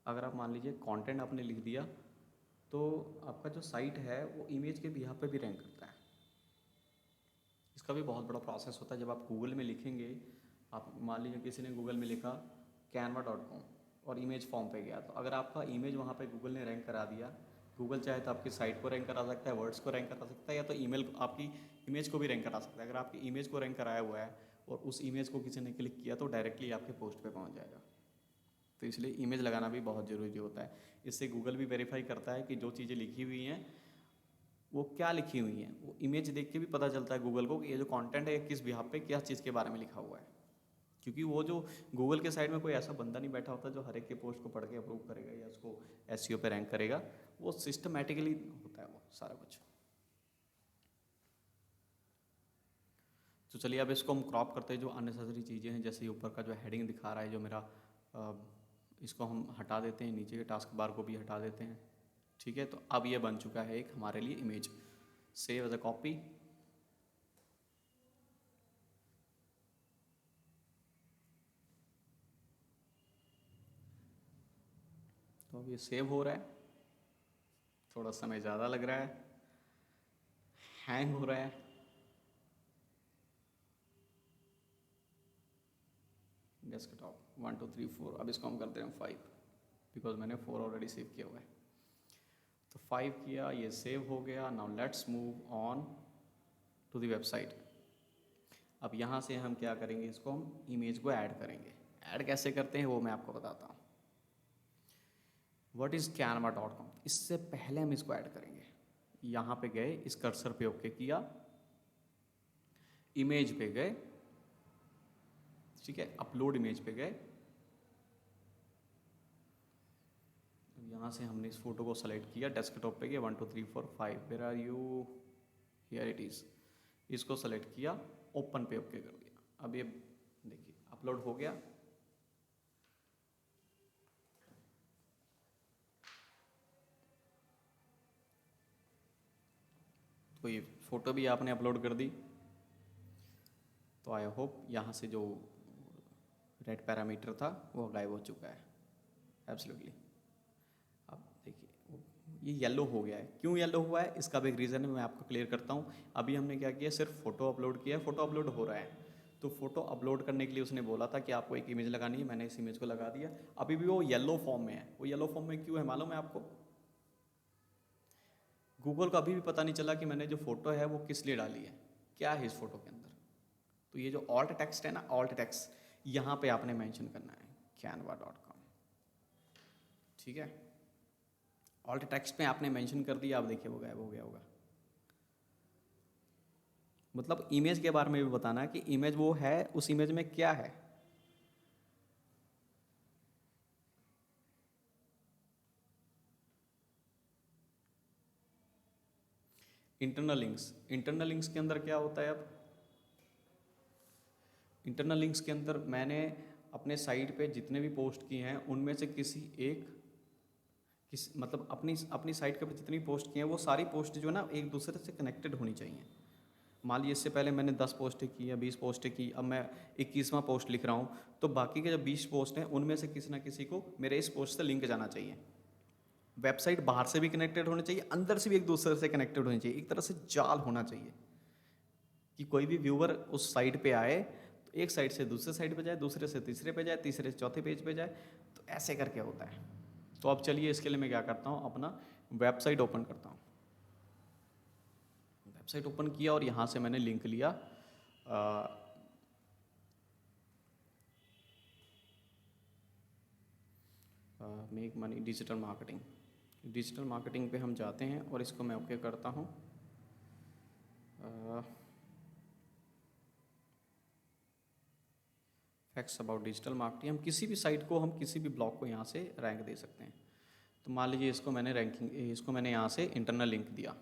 अगर आप मान लीजिए कंटेंट आपने लिख दिया, तो आपका जो साइट है वो इमेज के बिहाफ पे भी रैंक करता है। इसका भी बहुत बड़ा प्रोसेस होता है। जब आप गूगल में लिखेंगे, आप मान लीजिए किसी ने गूगल में लिखा canva.com और इमेज फॉर्म पे गया, तो अगर आपका इमेज वहाँ पे गूगल ने रैंक करा दिया, गूगल चाहे तो आपकी साइट को रैंक करा सकता है, वर्ड्स को रैंक करा सकता है, या तो ईमेल आपकी इमेज को भी रैंक करा सकता है। अगर आपकी इमेज को रैंक कराया हुआ है और उस इमेज को किसी ने क्लिक किया तो डायरेक्टली आपके पोस्ट पे पहुंच जाएगा। तो इसलिए इमेज लगाना भी बहुत ज़रूरी होता है। इससे गूगल भी वेरीफाई करता है कि जो चीज़ें लिखी हुई हैं वो क्या लिखी हुई हैं। वो इमेज देख के भी पता चलता है गूगल को कि ये जो कंटेंट है किस बिहाफ पे क्या चीज़ के बारे में लिखा हुआ है। क्योंकि वो जो गूगल के साइड में कोई ऐसा बंदा नहीं बैठा होता जो हर एक के पोस्ट को पढ़ के अप्रूव करेगा या उसको एसईओ पे रैंक करेगा। वो सिस्टमेटिकली होता है वो सारा कुछ। तो चलिए अब इसको हम क्रॉप करते हैं, जो अननेसेसरी चीज़ें हैं, जैसे ऊपर का जो हेडिंग दिखा रहा है जो मेरा, इसको हम हटा देते हैं, नीचे के टास्क बार को भी हटा देते हैं। ठीक है, तो अब ये बन चुका है एक हमारे लिए image. Save as a copy. तो अब ये सेव हो रहा है, थोड़ा समय ज़्यादा लग रहा है, हैंग हो रहा है। डेस्कटॉप 1 2 3 4, अब इसको हम करते हैं 5, बिकॉज मैंने 4 ऑलरेडी सेव किया हुआ है। तो 5 किया, ये सेव हो गया। Now let's move on to the website. अब यहाँ से हम क्या करेंगे, इसको हम इमेज को ऐड करेंगे। ऐड कैसे करते हैं वो मैं आपको बताता हूँ। What is canva.com। इससे पहले हम इसको ऐड करेंगे। यहाँ पे गए, इस कर्सर पे ओके किया, इमेज पे गए, ठीक है, अपलोड इमेज पे गए। यहाँ से हमने इस फोटो को सेलेक्ट किया, डेस्कटॉप पे गए, 1 2 3 4 5, where are you, here it is. इसको सेलेक्ट किया, ओपन पे ओके कर दिया। अब ये देखिए अपलोड हो गया। तो ये फ़ोटो भी आपने अपलोड कर दी। तो आई होप यहाँ से जो रेड पैरामीटर था वो गायब हो चुका है एब्सोल्युटली। अब देखिए ये येलो हो गया है। क्यों येलो हुआ है, इसका भी एक रीज़न है, मैं आपको क्लियर करता हूँ। अभी हमने क्या किया, सिर्फ फ़ोटो अपलोड किया है, फ़ोटो अपलोड हो रहा है। तो फ़ोटो अपलोड करने के लिए उसने बोला था कि आपको एक इमेज लगानी है, मैंने इस इमेज को लगा दिया। अभी भी वो येलो फॉर्म में है। वो येलो फॉर्म में क्यों है मालूम है आपको? गूगल को अभी भी पता नहीं चला कि मैंने जो फ़ोटो है वो किस लिए डाली है, क्या है इस फ़ोटो के अंदर। तो ये जो ऑल्ट टेक्स्ट है ना, ऑल्ट टेक्स्ट, यहाँ पे आपने मेंशन करना है canva.com। ठीक है, ऑल्ट टेक्स्ट पे आपने मेंशन कर दिया। आप देखिए वो गायब हो गया होगा। मतलब इमेज के बारे में भी बताना है कि इमेज वो है, उस इमेज में क्या है। इंटरनल लिंक्स, इंटरनल लिंक्स के अंदर क्या होता है? अब इंटरनल लिंक्स के अंदर मैंने अपने साइट पे जितने भी पोस्ट किए हैं उनमें से किसी एक मतलब अपनी साइट के ऊपर जितनी पोस्ट की हैं वो सारी पोस्ट जो है ना एक दूसरे से कनेक्टेड होनी चाहिए। मान लीजिए इससे पहले मैंने 10 पोस्टें की या 20 पोस्टें की, अब मैं 21वां पोस्ट लिख रहा हूँ, तो बाकी के जो 20 पोस्ट हैं उनमें से किसी ना किसी को मेरे इस पोस्ट से लिंक जाना चाहिए। वेबसाइट बाहर से भी कनेक्टेड होनी चाहिए, अंदर से भी एक दूसरे से कनेक्टेड होनी चाहिए। एक तरह से जाल होना चाहिए कि कोई भी व्यूअर उस साइट पे आए तो एक साइट से दूसरे साइट पे जाए, दूसरे से तीसरे पे जाए, तीसरे से चौथे पेज पे जाए। तो ऐसे करके होता है। तो अब चलिए इसके लिए मैं क्या करता हूँ, अपना वेबसाइट ओपन करता हूँ। वेबसाइट ओपन किया और यहाँ से मैंने लिंक लिया make money digital marketing. Digital marketing पे हम जाते हैं और इसको मैं ओके करता हूँ। फैक्ट्स अबाउट डिजिटल मार्केटिंग, हम किसी भी साइट को, हम किसी भी ब्लॉग को यहाँ से रैंक दे सकते हैं। तो मान लीजिए इसको मैंने इसको मैंने यहाँ से इंटरनल लिंक दिया,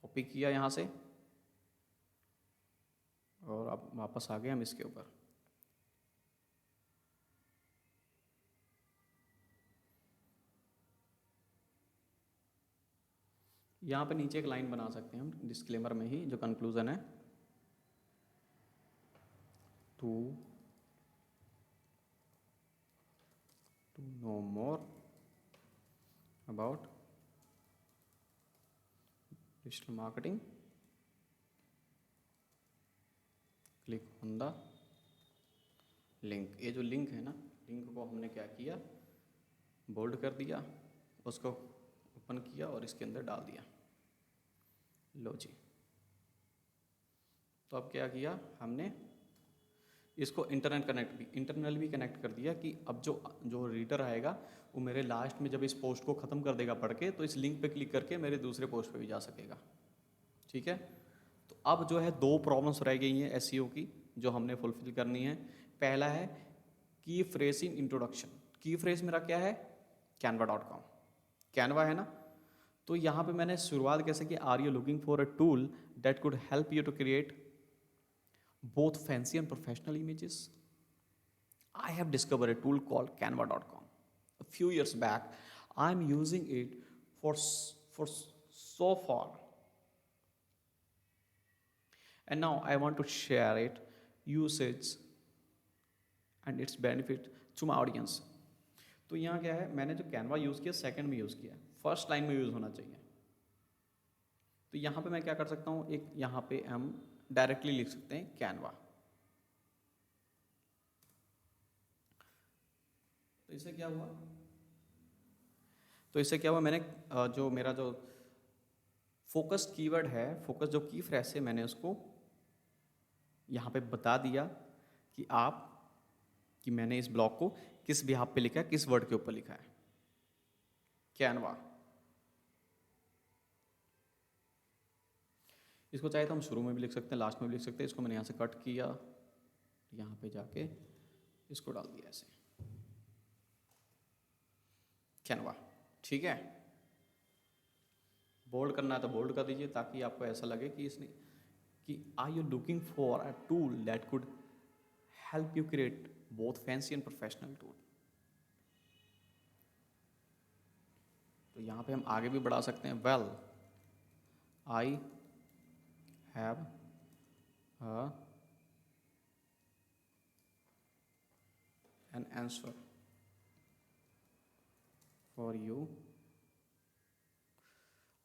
कॉपी किया यहाँ से और अब वापस आ गए हम इसके ऊपर। यहाँ पे नीचे एक लाइन बना सकते हैं हम डिस्क्लेमर में ही, जो कंक्लूजन है, to know more about digital marketing click on the link. ये जो लिंक है ना, लिंक को हमने क्या किया, बोल्ड कर दिया, उसको ओपन किया और इसके अंदर डाल दिया। लो जी। तो अब क्या किया हमने, इसको इंटरनल भी कनेक्ट कर दिया कि अब जो रीडर आएगा वो मेरे लास्ट में जब इस पोस्ट को ख़त्म कर देगा पढ़ के, तो इस लिंक पे क्लिक करके मेरे दूसरे पोस्ट पे भी जा सकेगा। ठीक है, तो अब जो है 2 प्रॉब्लम्स रह गई हैं एसईओ की, जो हमने फुलफिल करनी है। पहला है की फ्रेज इन इंट्रोडक्शन। की फ्रेज मेरा क्या है? canva.com, कैनवा है ना। तो यहाँ पे मैंने शुरुआत कैसे की, are you looking for a tool that could help you to create both fancy and professional images? I have discovered a tool called canva.com. A few years back, I'm using it for so far. And now I want to share it, usage and its benefit to my audience. तो यहाँ क्या है, मैंने जो कैनवा यूज़ किया सेकंड में यूज़ किया, फर्स्ट लाइन में यूज़ होना चाहिए। तो यहाँ पे मैं क्या कर सकता हूँ, एक यहाँ पे हम डायरेक्टली लिख सकते हैं कैनवा। तो इससे क्या हुआ, मैंने जो मेरा जो फोकस कीवर्ड है, फोकस जो की फ्रेज है, मैंने उसको यहाँ पे बता दिया कि मैंने इस ब्लॉग को किस बिहाफ पे लिखा है, किस वर्ड के ऊपर लिखा है, कैनवा। इसको चाहे तो हम शुरू में भी लिख सकते हैं, लास्ट में भी लिख सकते हैं। इसको मैंने यहाँ से कट किया, यहाँ पे जाके इसको डाल दिया ऐसे, कैनवा। ठीक है, बोल्ड करना है तो बोल्ड कर दीजिए, ताकि आपको ऐसा लगे कि are you looking for a tool that could help you create both fancy and professional tool. तो यहाँ पे हम आगे भी बढ़ा सकते हैं। Well, I have an answer for you.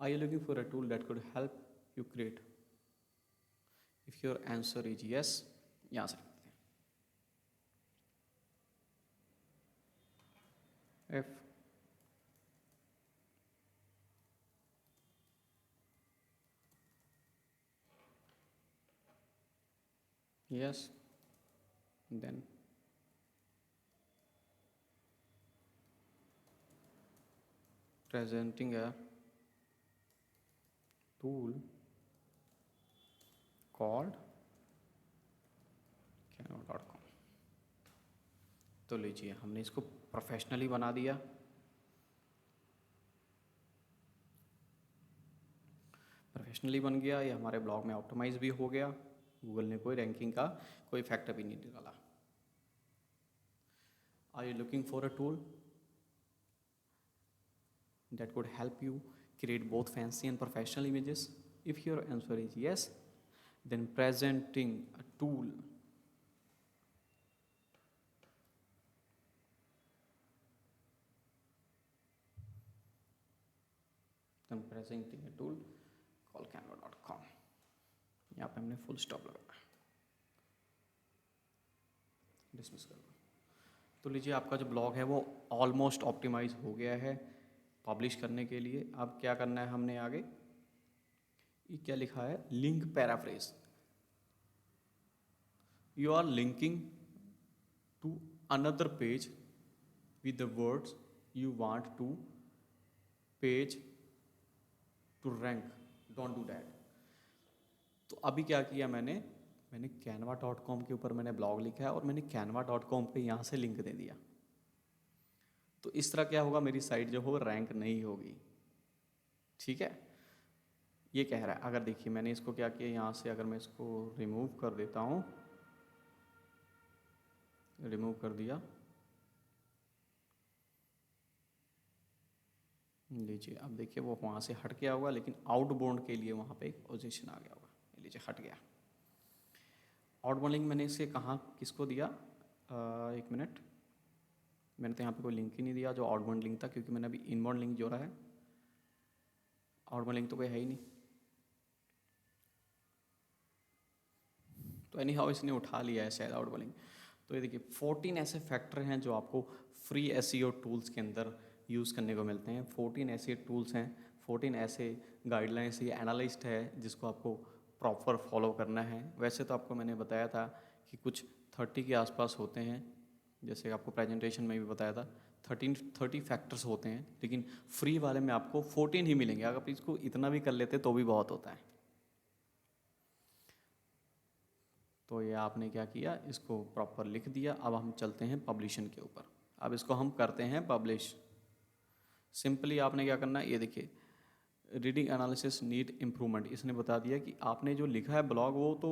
Are you looking for a tool that could help you create? If your answer is yes, यहाँ से लिखते हैं। If yes, then presenting a tool called canva.com। तो लीजिए, हमने इसको प्रोफेशनली बना दिया। प्रोफेशनली बन गया, ये हमारे ब्लॉग में ऑप्टिमाइज भी हो गया। गूगल ने कोई रैंकिंग का कोई फैक्टर भी नहीं निकाला। Are you looking for a tool that could help you create both fancy and professional images? If your answer is yes, then presenting a tool called canva.com। यहाँ पे हमने फुल स्टॉप लगाया, डिसमिस कर दो। तो लीजिए, आपका जो ब्लॉग है वो ऑलमोस्ट ऑप्टिमाइज हो गया है पब्लिश करने के लिए। अब क्या करना है हमने आगे, ये क्या लिखा है, link paraphrase. You are linking to another page with the words you want to page to rank, don't do that. तो अभी क्या किया मैंने canva.com के ऊपर मैंने ब्लॉग लिखा है और मैंने canva.com पे यहाँ से लिंक दे दिया। तो इस तरह क्या होगा, मेरी साइट जो हो रैंक नहीं होगी। ठीक है, ये कह रहा है। अगर देखिए, मैंने इसको क्या किया, यहाँ से अगर मैं इसको रिमूव कर देता हूँ, रिमूव कर दिया, लीजिए अब देखिए वो वहाँ से हट गया होगा, लेकिन आउटबाउंड के लिए वहाँ पे एक पोजीशन आ गया होगा। लीजिए हट गया। आउटबाउंड लिंक मैंने इसे कहाँ किसको दिया, एक मिनट, मैंने तो यहाँ पे कोई लिंक ही नहीं दिया जो आउटबाउंड लिंक था, क्योंकि मैंने अभी इनबाउंड लिंक जोड़ा है। आउटबाउंड लिंक तो कोई है ही नहीं। तो एनी हाउ इसने उठा लिया है शायद आउटबाउंड लिंक। तो ये देखिए 14 ऐसे फैक्टर हैं जो आपको फ्री एसईओ टूल्स के अंदर यूज़ करने को मिलते हैं। 14 ऐसे टूल्स हैं, 14 ऐसे गाइडलाइंस, ये एनालिस्ट है जिसको आपको प्रॉपर फॉलो करना है। वैसे तो आपको मैंने बताया था कि कुछ 30 के आसपास होते हैं, जैसे आपको प्रेजेंटेशन में भी बताया था 30 फैक्टर्स होते हैं, लेकिन फ्री वाले में आपको 14 ही मिलेंगे। अगर आप इसको इतना भी कर लेते तो भी बहुत होता है। तो ये आपने क्या किया, इसको प्रॉपर लिख दिया। अब हम चलते हैं पब्लिशन के ऊपर। अब इसको हम करते हैं पब्लिश। सिंपली आपने क्या करना है, ये देखिए, रीडिंग एनालिसिस नीड इम्प्रूवमेंट, इसने बता दिया कि आपने जो लिखा है ब्लॉग वो तो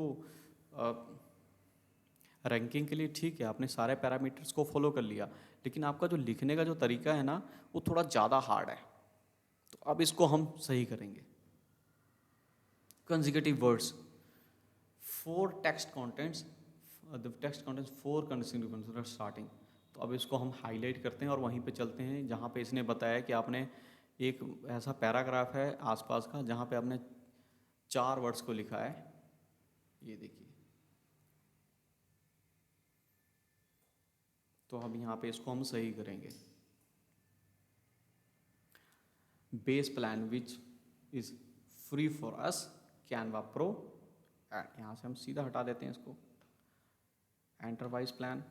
रैंकिंग के लिए ठीक है, आपने सारे पैरामीटर्स को फॉलो कर लिया, लेकिन आपका जो लिखने का जो तरीका है ना वो थोड़ा ज़्यादा हार्ड है। तो अब इसको हम सही करेंगे। Consecutive words, four text contents, the text contents four consecutive starting. तो अब इसको हम हाईलाइट करते हैं और वहीं पे चलते हैं जहाँ पे इसने बताया कि आपने एक ऐसा पैराग्राफ है आसपास का जहाँ पे आपने 4 वर्ड्स को लिखा है। ये देखिए, तो अब यहाँ पे इसको हम सही करेंगे। Base plan which is free for us, Canva pro, यहाँ से हम सीधा हटा देते हैं इसको। Enterprise plan,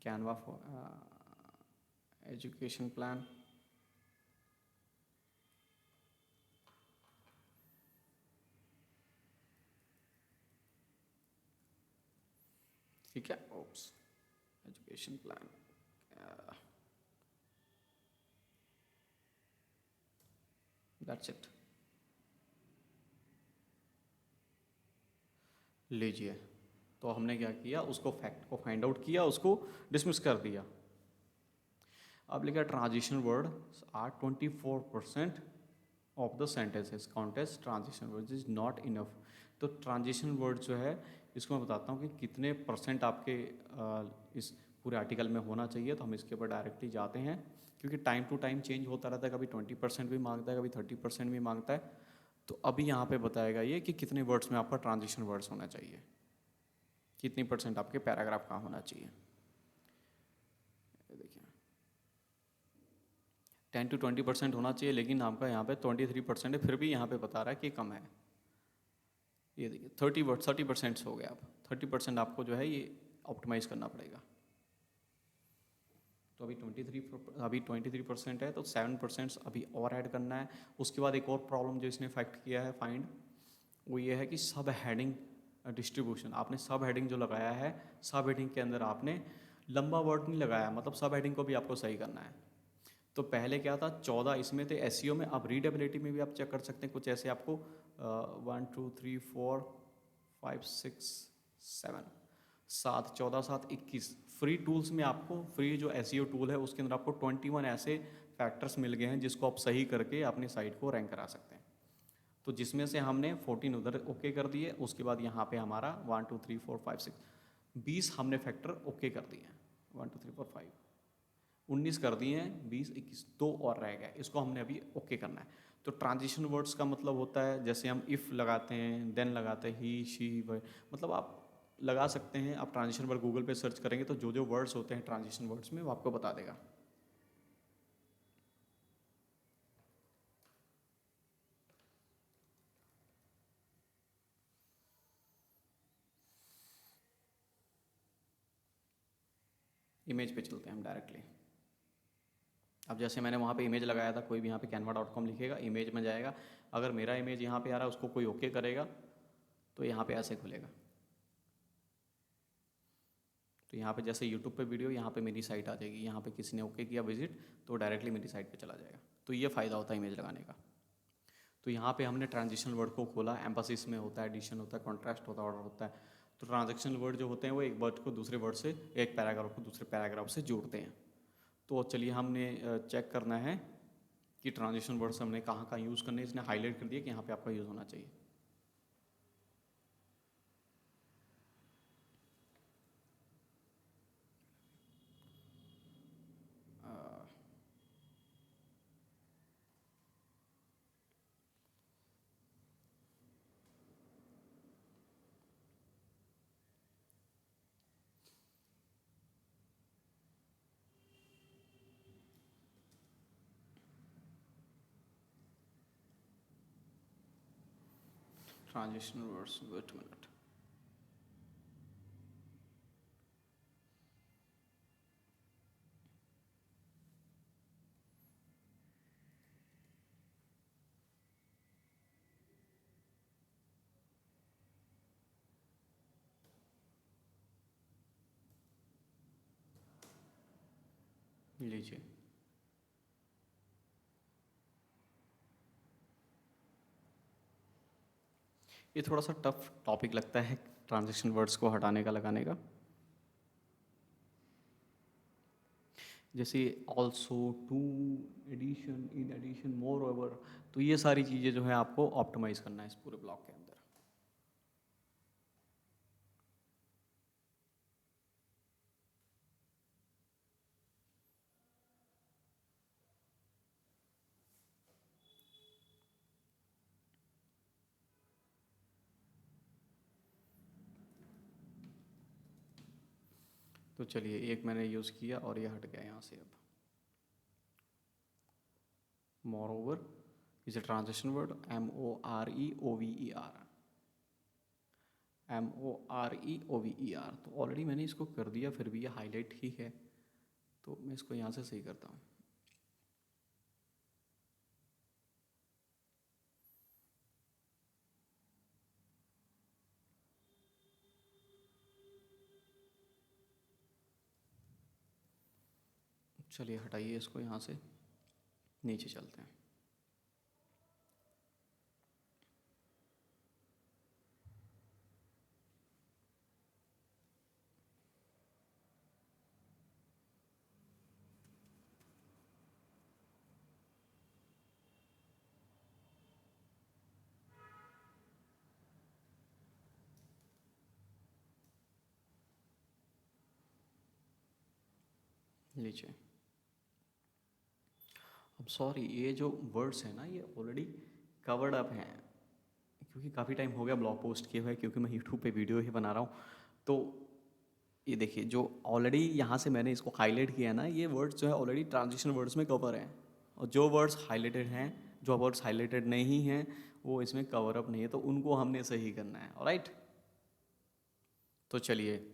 Canva for education plan, ठीक है। Oops, education plan, that's it. लीजिए, तो हमने क्या किया, उसको फैक्ट को फाइंड आउट किया, उसको डिसमिस कर दिया। अब लिखा transition word are 24% of the sentences count as transition word is not enough. तो ट्रांजिशन वर्ड जो है इसको मैं बताता हूँ कि कितने परसेंट आपके इस पूरे आर्टिकल में होना चाहिए। तो हम इसके ऊपर डायरेक्टली जाते हैं, क्योंकि टाइम टू टाइम चेंज होता रहता है, कभी 20% भी मांगता है, कभी 30% भी मांगता है। तो अभी यहाँ पे बताएगा ये कि कितने वर्ड्स में आपका ट्रांजिशन वर्ड्स होना चाहिए, कितनी परसेंट आपके पैराग्राफ का होना चाहिए। देखिए 10 to 20% होना चाहिए, लेकिन आपका यहाँ पे 23% है, फिर भी यहाँ पे बता रहा है कि कम है। ये देखिए 30% हो गया। अब 30% आपको जो है ये ऑप्टिमाइज़ करना पड़ेगा। तो अभी 23% है, तो 7% अभी और ऐड करना है। उसके बाद एक और प्रॉब्लम जो इसने फैक्ट किया है फाइंड, वो ये है कि सब हेडिंग डिस्ट्रीब्यूशन। आपने सब हेडिंग जो लगाया है, सब हेडिंग के अंदर आपने लंबा वर्ड नहीं लगाया, मतलब सब हेडिंग को भी आपको सही करना है। तो पहले क्या था, 14 इसमें थे एसईओ में। अब रीडेबिलिटी में भी आप चेक कर सकते हैं, कुछ ऐसे आपको 1 2 3 4 5 6 7 7 14 7 21 फ्री टूल्स में आपको, फ्री जो एसईओ टूल है उसके अंदर आपको 21 ऐसे फैक्टर्स मिल गए हैं जिसको आप सही करके अपनी साइट को रैंक करा सकते हैं। तो जिसमें से हमने 14 उधर ओके कर दिए, उसके बाद यहाँ पे हमारा 1 2 3 4 5 6 20 हमने फैक्टर ओके कर दिए हैं। 1 2 3 4 5 19 कर दिए हैं, 20 21 दो और रह गए, इसको हमने अभी ओके करना है। तो ट्रांजिशन वर्ड्स का मतलब होता है, जैसे हम इफ़ लगाते हैं, देन लगाते हैं, ही शी वह, मतलब आप लगा सकते हैं। आप ट्रांजिशन वर्ड गूगल पे सर्च करेंगे तो जो जो वर्ड्स होते हैं ट्रांजिशन वर्ड्स में वो आपको बता देगा। इमेज पे चलते हैं हम डायरेक्टली। अब जैसे मैंने वहाँ पे इमेज लगाया था, कोई भी यहाँ पे canva.com लिखेगा, इमेज में जाएगा। अगर मेरा इमेज यहाँ पे आ रहा है, उसको कोई ओके करेगा तो यहाँ पे ऐसे खुलेगा। तो यहाँ पे जैसे यूट्यूब पे वीडियो, यहाँ पे मेरी साइट आ जाएगी, यहाँ पे किसी ने ओके किया विजिट तो डायरेक्टली मेरी साइट पे चला जाएगा। तो ये फ़ायदा होता है इमेज लगाने का। तो यहाँ पे हमने ट्रांजिशनल वर्ड को खोला, एम्फेसिस में होता है, एडिशन होता है, कॉन्ट्रास्ट होता है, ऑर्डर होता है। तो ट्रांजेक्शनल वर्ड जो होते हैं वो एक वर्ड को दूसरे वर्ड से, एक पैराग्राफ को दूसरे पैराग्राफ से जोड़ते हैं। तो चलिए हमने चेक करना है कि ट्रांजिशन वर्ड्स हमने कहाँ कहाँ यूज़ करने हैं। इसने हाईलाइट कर दिया कि यहाँ पे आपका यूज़ होना चाहिए। Transition words, wait minute. लीजिए। ये थोड़ा सा टफ टॉपिक लगता है ट्रांजेक्शन वर्ड्स को हटाने का, लगाने का। जैसे also, to, addition, in addition, moreover, तो ये सारी चीज़ें जो है आपको ऑप्टिमाइज करना है इस पूरे ब्लॉक के अंदर। तो चलिए, एक मैंने यूज़ किया और ये हट गया यहाँ से। अब more over is a transition word, MOREOVER, MOREOVER। तो ऑलरेडी मैंने इसको कर दिया, फिर भी ये हाईलाइट ही है, तो मैं इसको यहाँ से सही करता हूँ। चलिए हटाइए इसको, यहाँ से नीचे चलते हैं। नीचे, अब सॉरी, ये जो वर्ड्स हैं ना, ये ऑलरेडी कवर्ड अप हैं, क्योंकि काफ़ी टाइम हो गया ब्लॉग पोस्ट किए हुए, क्योंकि मैं यूट्यूब पे वीडियो ही बना रहा हूँ। तो ये देखिए, जो ऑलरेडी यहाँ से मैंने इसको हाईलाइट किया है ना, ये वर्ड्स जो है ऑलरेडी ट्रांजिशन वर्ड्स में कवर हैं, और जो वर्ड्स हाईलाइटेड हैं, जो वर्ड्स हाईलाइटेड नहीं हैं, वो इसमें कवर अप नहीं है, तो उनको हमने सही करना है। ऑलराइट, तो चलिए,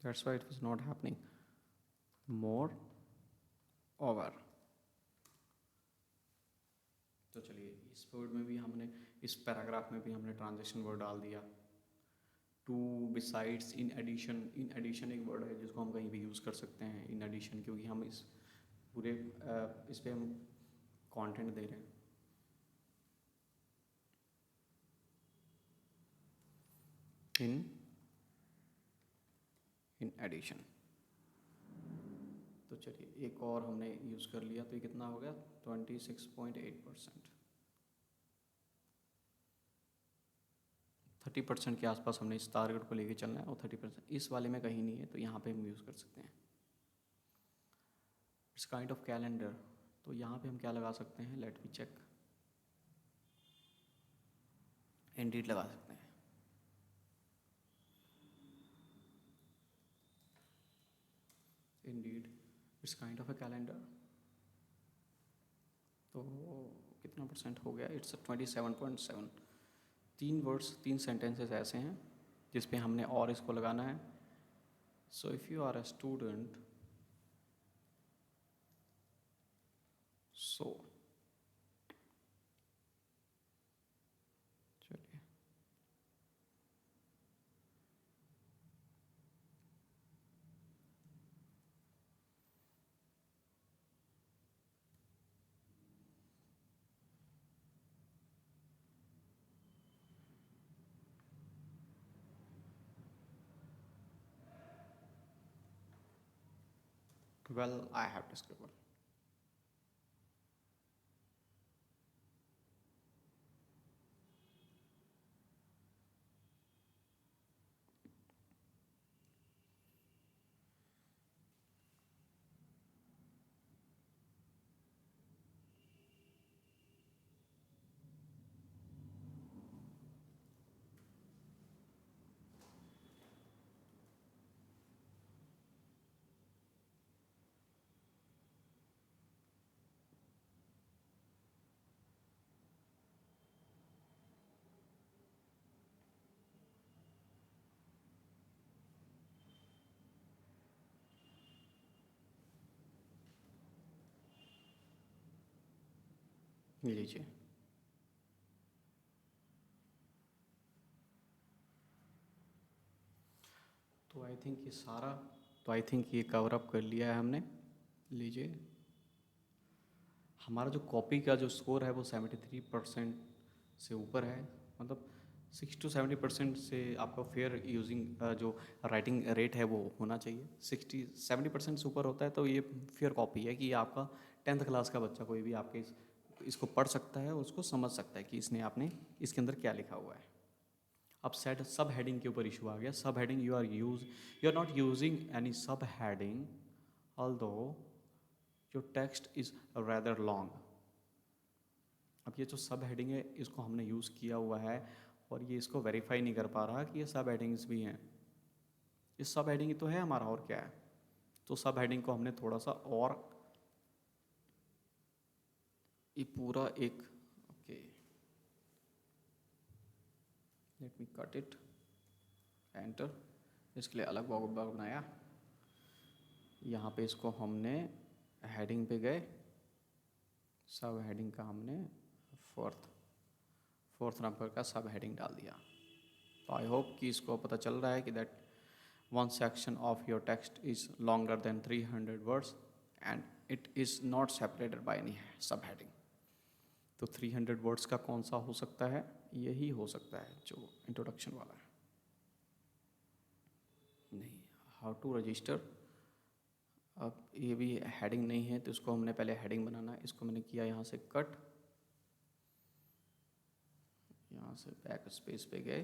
that's why it was not happening. More over. तो चलिए, इस वर्ड में भी हमने, इस पैराग्राफ में भी हमने ट्रांजिशन वर्ड डाल दिया। To, besides, in addition. In addition एक वर्ड है जिसको हम कहीं भी यूज़ कर सकते हैं, इन एडिशन, क्योंकि हम इस पूरे इस पे हम कंटेंट दे रहे हैं। In addition. तो चलिए, एक और हमने यूज़ कर लिया, तो ये कितना हो गया, 26.8%। 30% के आसपास हमने इस टारगेट को लेके चलना है, और 30% इस वाले में कहीं नहीं है, तो यहाँ पे हम यूज़ कर सकते हैं। इट्स काइंड ऑफ कैलेंडर, तो यहाँ पे हम क्या लगा सकते हैं, लेट मी चेक, इंडीड लगा सकते हैं। Indeed, it's kind of a calendar. तो कितना परसेंट हो गया, इट्स 27.7। 3 वर्ड्स, 3 सेंटेंसेस ऐसे हैं जिस पे हमने और इसको लगाना है। So if you are a student, so, चलिए, well I have to scribble. लीजिए। तो आई थिंक ये कवर अप कर लिया है हमने। लीजिए, हमारा जो कॉपी का जो स्कोर है वो 73% से ऊपर है। मतलब 60 to 70% से आपका फेयर यूजिंग जो राइटिंग रेट है वो होना चाहिए। 60-70% से ऊपर होता है तो ये फेयर कॉपी है कि आपका 10th क्लास का बच्चा कोई भी आपके इसको पढ़ सकता है, उसको समझ सकता है कि इसने आपने इसके अंदर क्या लिखा हुआ है। अब सेट सब हेडिंग के ऊपर इशू आ गया। Sub heading you are not using any sub heading although your text is rather long. अब ये जो सब हेडिंग है इसको हमने यूज़ किया हुआ है और ये इसको वेरीफाई नहीं कर पा रहा कि ये सब हेडिंग्स भी हैं। ये सब हेडिंग ही तो है हमारा, और क्या है। तो सब हेडिंग को हमने थोड़ा सा और ये पूरा एक okay, let me cut it, enter. इसके लिए अलग बॉक्स बनाया। यहाँ पे इसको हमने हेडिंग पे गए, सब हेडिंग का हमने फोर्थ नंबर का सब हेडिंग डाल दिया। तो आई होप कि इसको पता चल रहा है कि that one section of your text is longer than 300 words and it is not separated by any subheading। तो 300 वर्ड्स का कौन सा हो सकता है? यही हो सकता है जो इंट्रोडक्शन वाला है। नहीं, हाउ टू रजिस्टर। अब ये भी हेडिंग नहीं है तो इसको हमने पहले हेडिंग बनाना है। इसको मैंने किया यहाँ से कट, यहाँ से बैक स्पेस पे गए,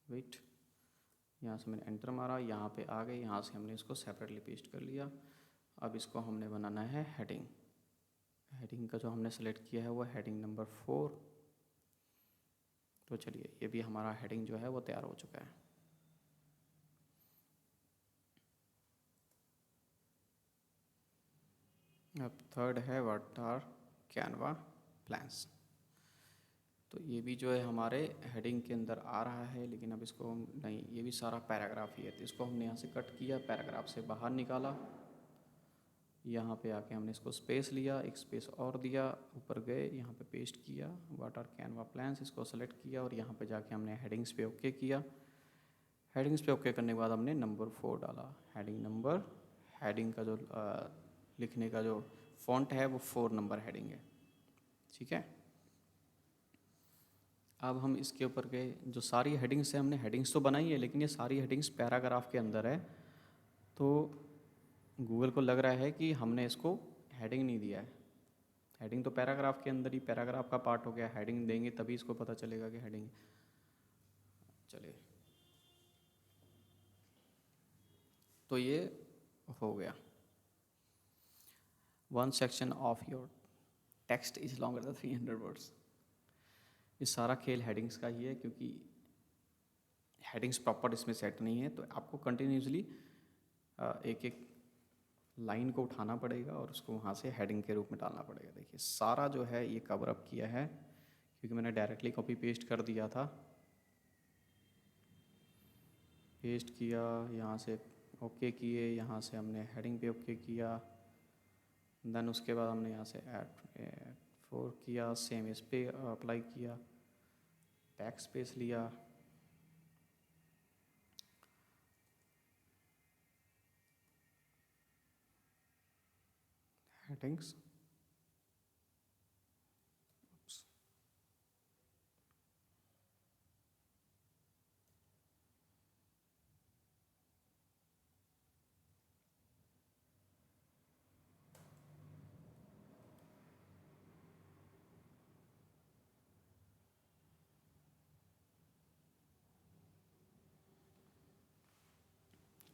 वेट, यहाँ से मैंने एंटर मारा, यहाँ पे आ गए, यहाँ से हमने इसको सेपरेटली पेस्ट कर लिया। अब इसको हमने बनाना है हेडिंग। हेडिंग का जो हमने सेलेक्ट किया है वो हेडिंग नंबर 4। तो चलिए, ये भी हमारा हेडिंग जो है वो तैयार हो चुका है। अब थर्ड है व्हाट आर कैनवा प्लान्स। तो ये भी जो है हमारे हेडिंग के अंदर आ रहा है, लेकिन अब इसको हम नहीं, ये भी सारा पैराग्राफ ही है तो इसको हमने यहाँ से कट किया, पैराग्राफ से बाहर निकाला। यहाँ पे आके हमने इसको स्पेस लिया, एक स्पेस और दिया, ऊपर गए, यहाँ पे पेस्ट किया व्हाट आर कैनवा प्लान्स, इसको सेलेक्ट किया और यहाँ पे जाके हमने हेडिंग्स पे ओके किया। हेडिंग्स पे ओके करने के बाद हमने नंबर 4 डाला। हेडिंग नंबर, हेडिंग का जो लिखने का जो फॉन्ट है वो 4 नंबर हेडिंग है। ठीक है, अब हम इसके ऊपर गए, जो सारी हेडिंग्स है हमने हेडिंग्स तो बनाई है लेकिन ये सारी हेडिंग्स पैराग्राफ के अंदर है, तो गूगल को लग रहा है कि हमने इसको हेडिंग नहीं दिया है। हेडिंग तो पैराग्राफ के अंदर ही, पैराग्राफ का पार्ट हो गया, हेडिंग देंगे तभी इसको पता चलेगा कि हेडिंग। चलिए, तो ये हो गया। One section of your text is longer than 300 words. ये सारा खेल हेडिंग्स का ही है, क्योंकि हेडिंग्स प्रॉपर इसमें सेट नहीं है, तो आपको कंटिन्यूसली एक एक लाइन को उठाना पड़ेगा और उसको वहाँ से हेडिंग के रूप में डालना पड़ेगा। देखिए, सारा जो है ये कवर अप किया है, क्योंकि मैंने डायरेक्टली कॉपी पेस्ट कर दिया था। पेस्ट किया, यहाँ से ओके किए, यहाँ से हमने हेडिंग पे ओके किया, देन उसके बाद हमने यहाँ से ऐड 4 किया, सेम इस पे अप्लाई किया, बैक स्पेस लिया, हेडिंग्स,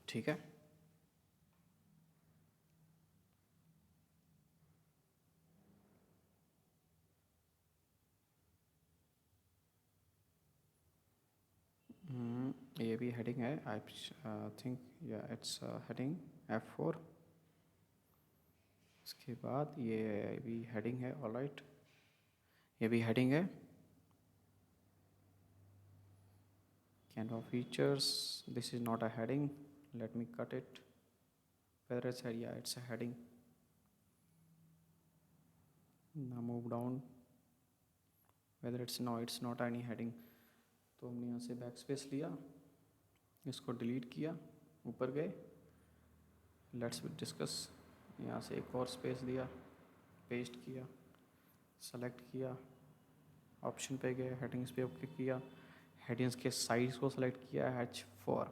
ठीक है। ये भी हेडिंग है, आई थिंक या इट्स हेडिंग F4। इसके बाद ये भी हेडिंग है, ऑलराइट, ये भी हेडिंग है। Canva features, this is not a heading, let me cut it, whether it's yeah, it's a heading। ना move down, whether it's not any heading. तो हमने यहाँ से बैक स्पेस लिया, इसको डिलीट किया, ऊपर गए, लेट्स डिस्कस, यहाँ से एक और स्पेस दिया, पेस्ट किया, सेलेक्ट किया, ऑप्शन पे गए, हेडिंग्स पे ओके किया, हेडिंग्स के साइज को सेलेक्ट किया H4,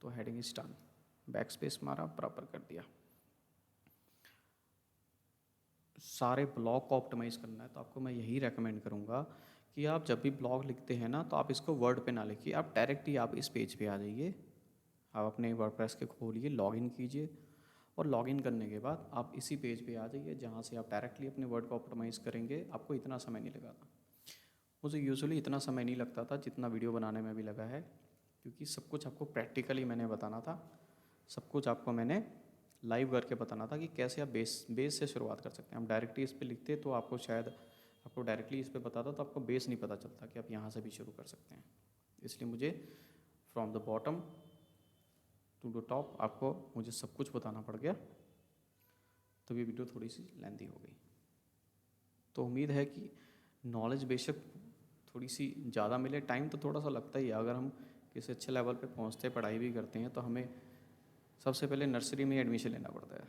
तो heading is done. Back space मारा, प्रॉपर कर दिया। सारे ब्लॉग को ऑप्टिमाइज़ करना है तो आपको मैं यही रेकमेंड करूँगा कि आप जब भी ब्लॉग लिखते हैं ना तो आप इसको वर्ड पे ना लिखिए, आप डायरेक्टली आप इस पेज पे आ जाइए, आप अपने वर्डप्रेस के खोलिए, लॉगिन कीजिए, और लॉगिन करने के बाद आप इसी पेज पे आ जाइए जहाँ से आप डायरेक्टली अपने वर्ड को ऑप्टिमाइज़ करेंगे। आपको इतना समय नहीं लगेगा। मुझे यूजुअली इतना समय नहीं लगता था जितना वीडियो बनाने में भी लगा है, क्योंकि सब कुछ आपको प्रैक्टिकली मैंने बताना था, सब कुछ आपको मैंने लाइव करके बताना था कि कैसे आप बेस से शुरुआत कर सकते हैं। हम डायरेक्टली इस पे लिखते तो आपको शायद आपको डायरेक्टली इस पे बताता तो आपको बेस नहीं पता चलता कि आप यहाँ से भी शुरू कर सकते हैं। इसलिए मुझे from the bottom to the top आपको मुझे सब कुछ बताना पड़ गया, तो ये वीडियो थोड़ी सी लेंथी हो गई। तो उम्मीद है कि नॉलेज बेशक थोड़ी सी ज़्यादा मिले, टाइम तो थोड़ा सा लगता ही है। अगर हम किसी अच्छे लेवल पे पहुँचते पढ़ाई भी करते हैं तो हमें सबसे पहले नर्सरी में एडमिशन लेना पड़ता है।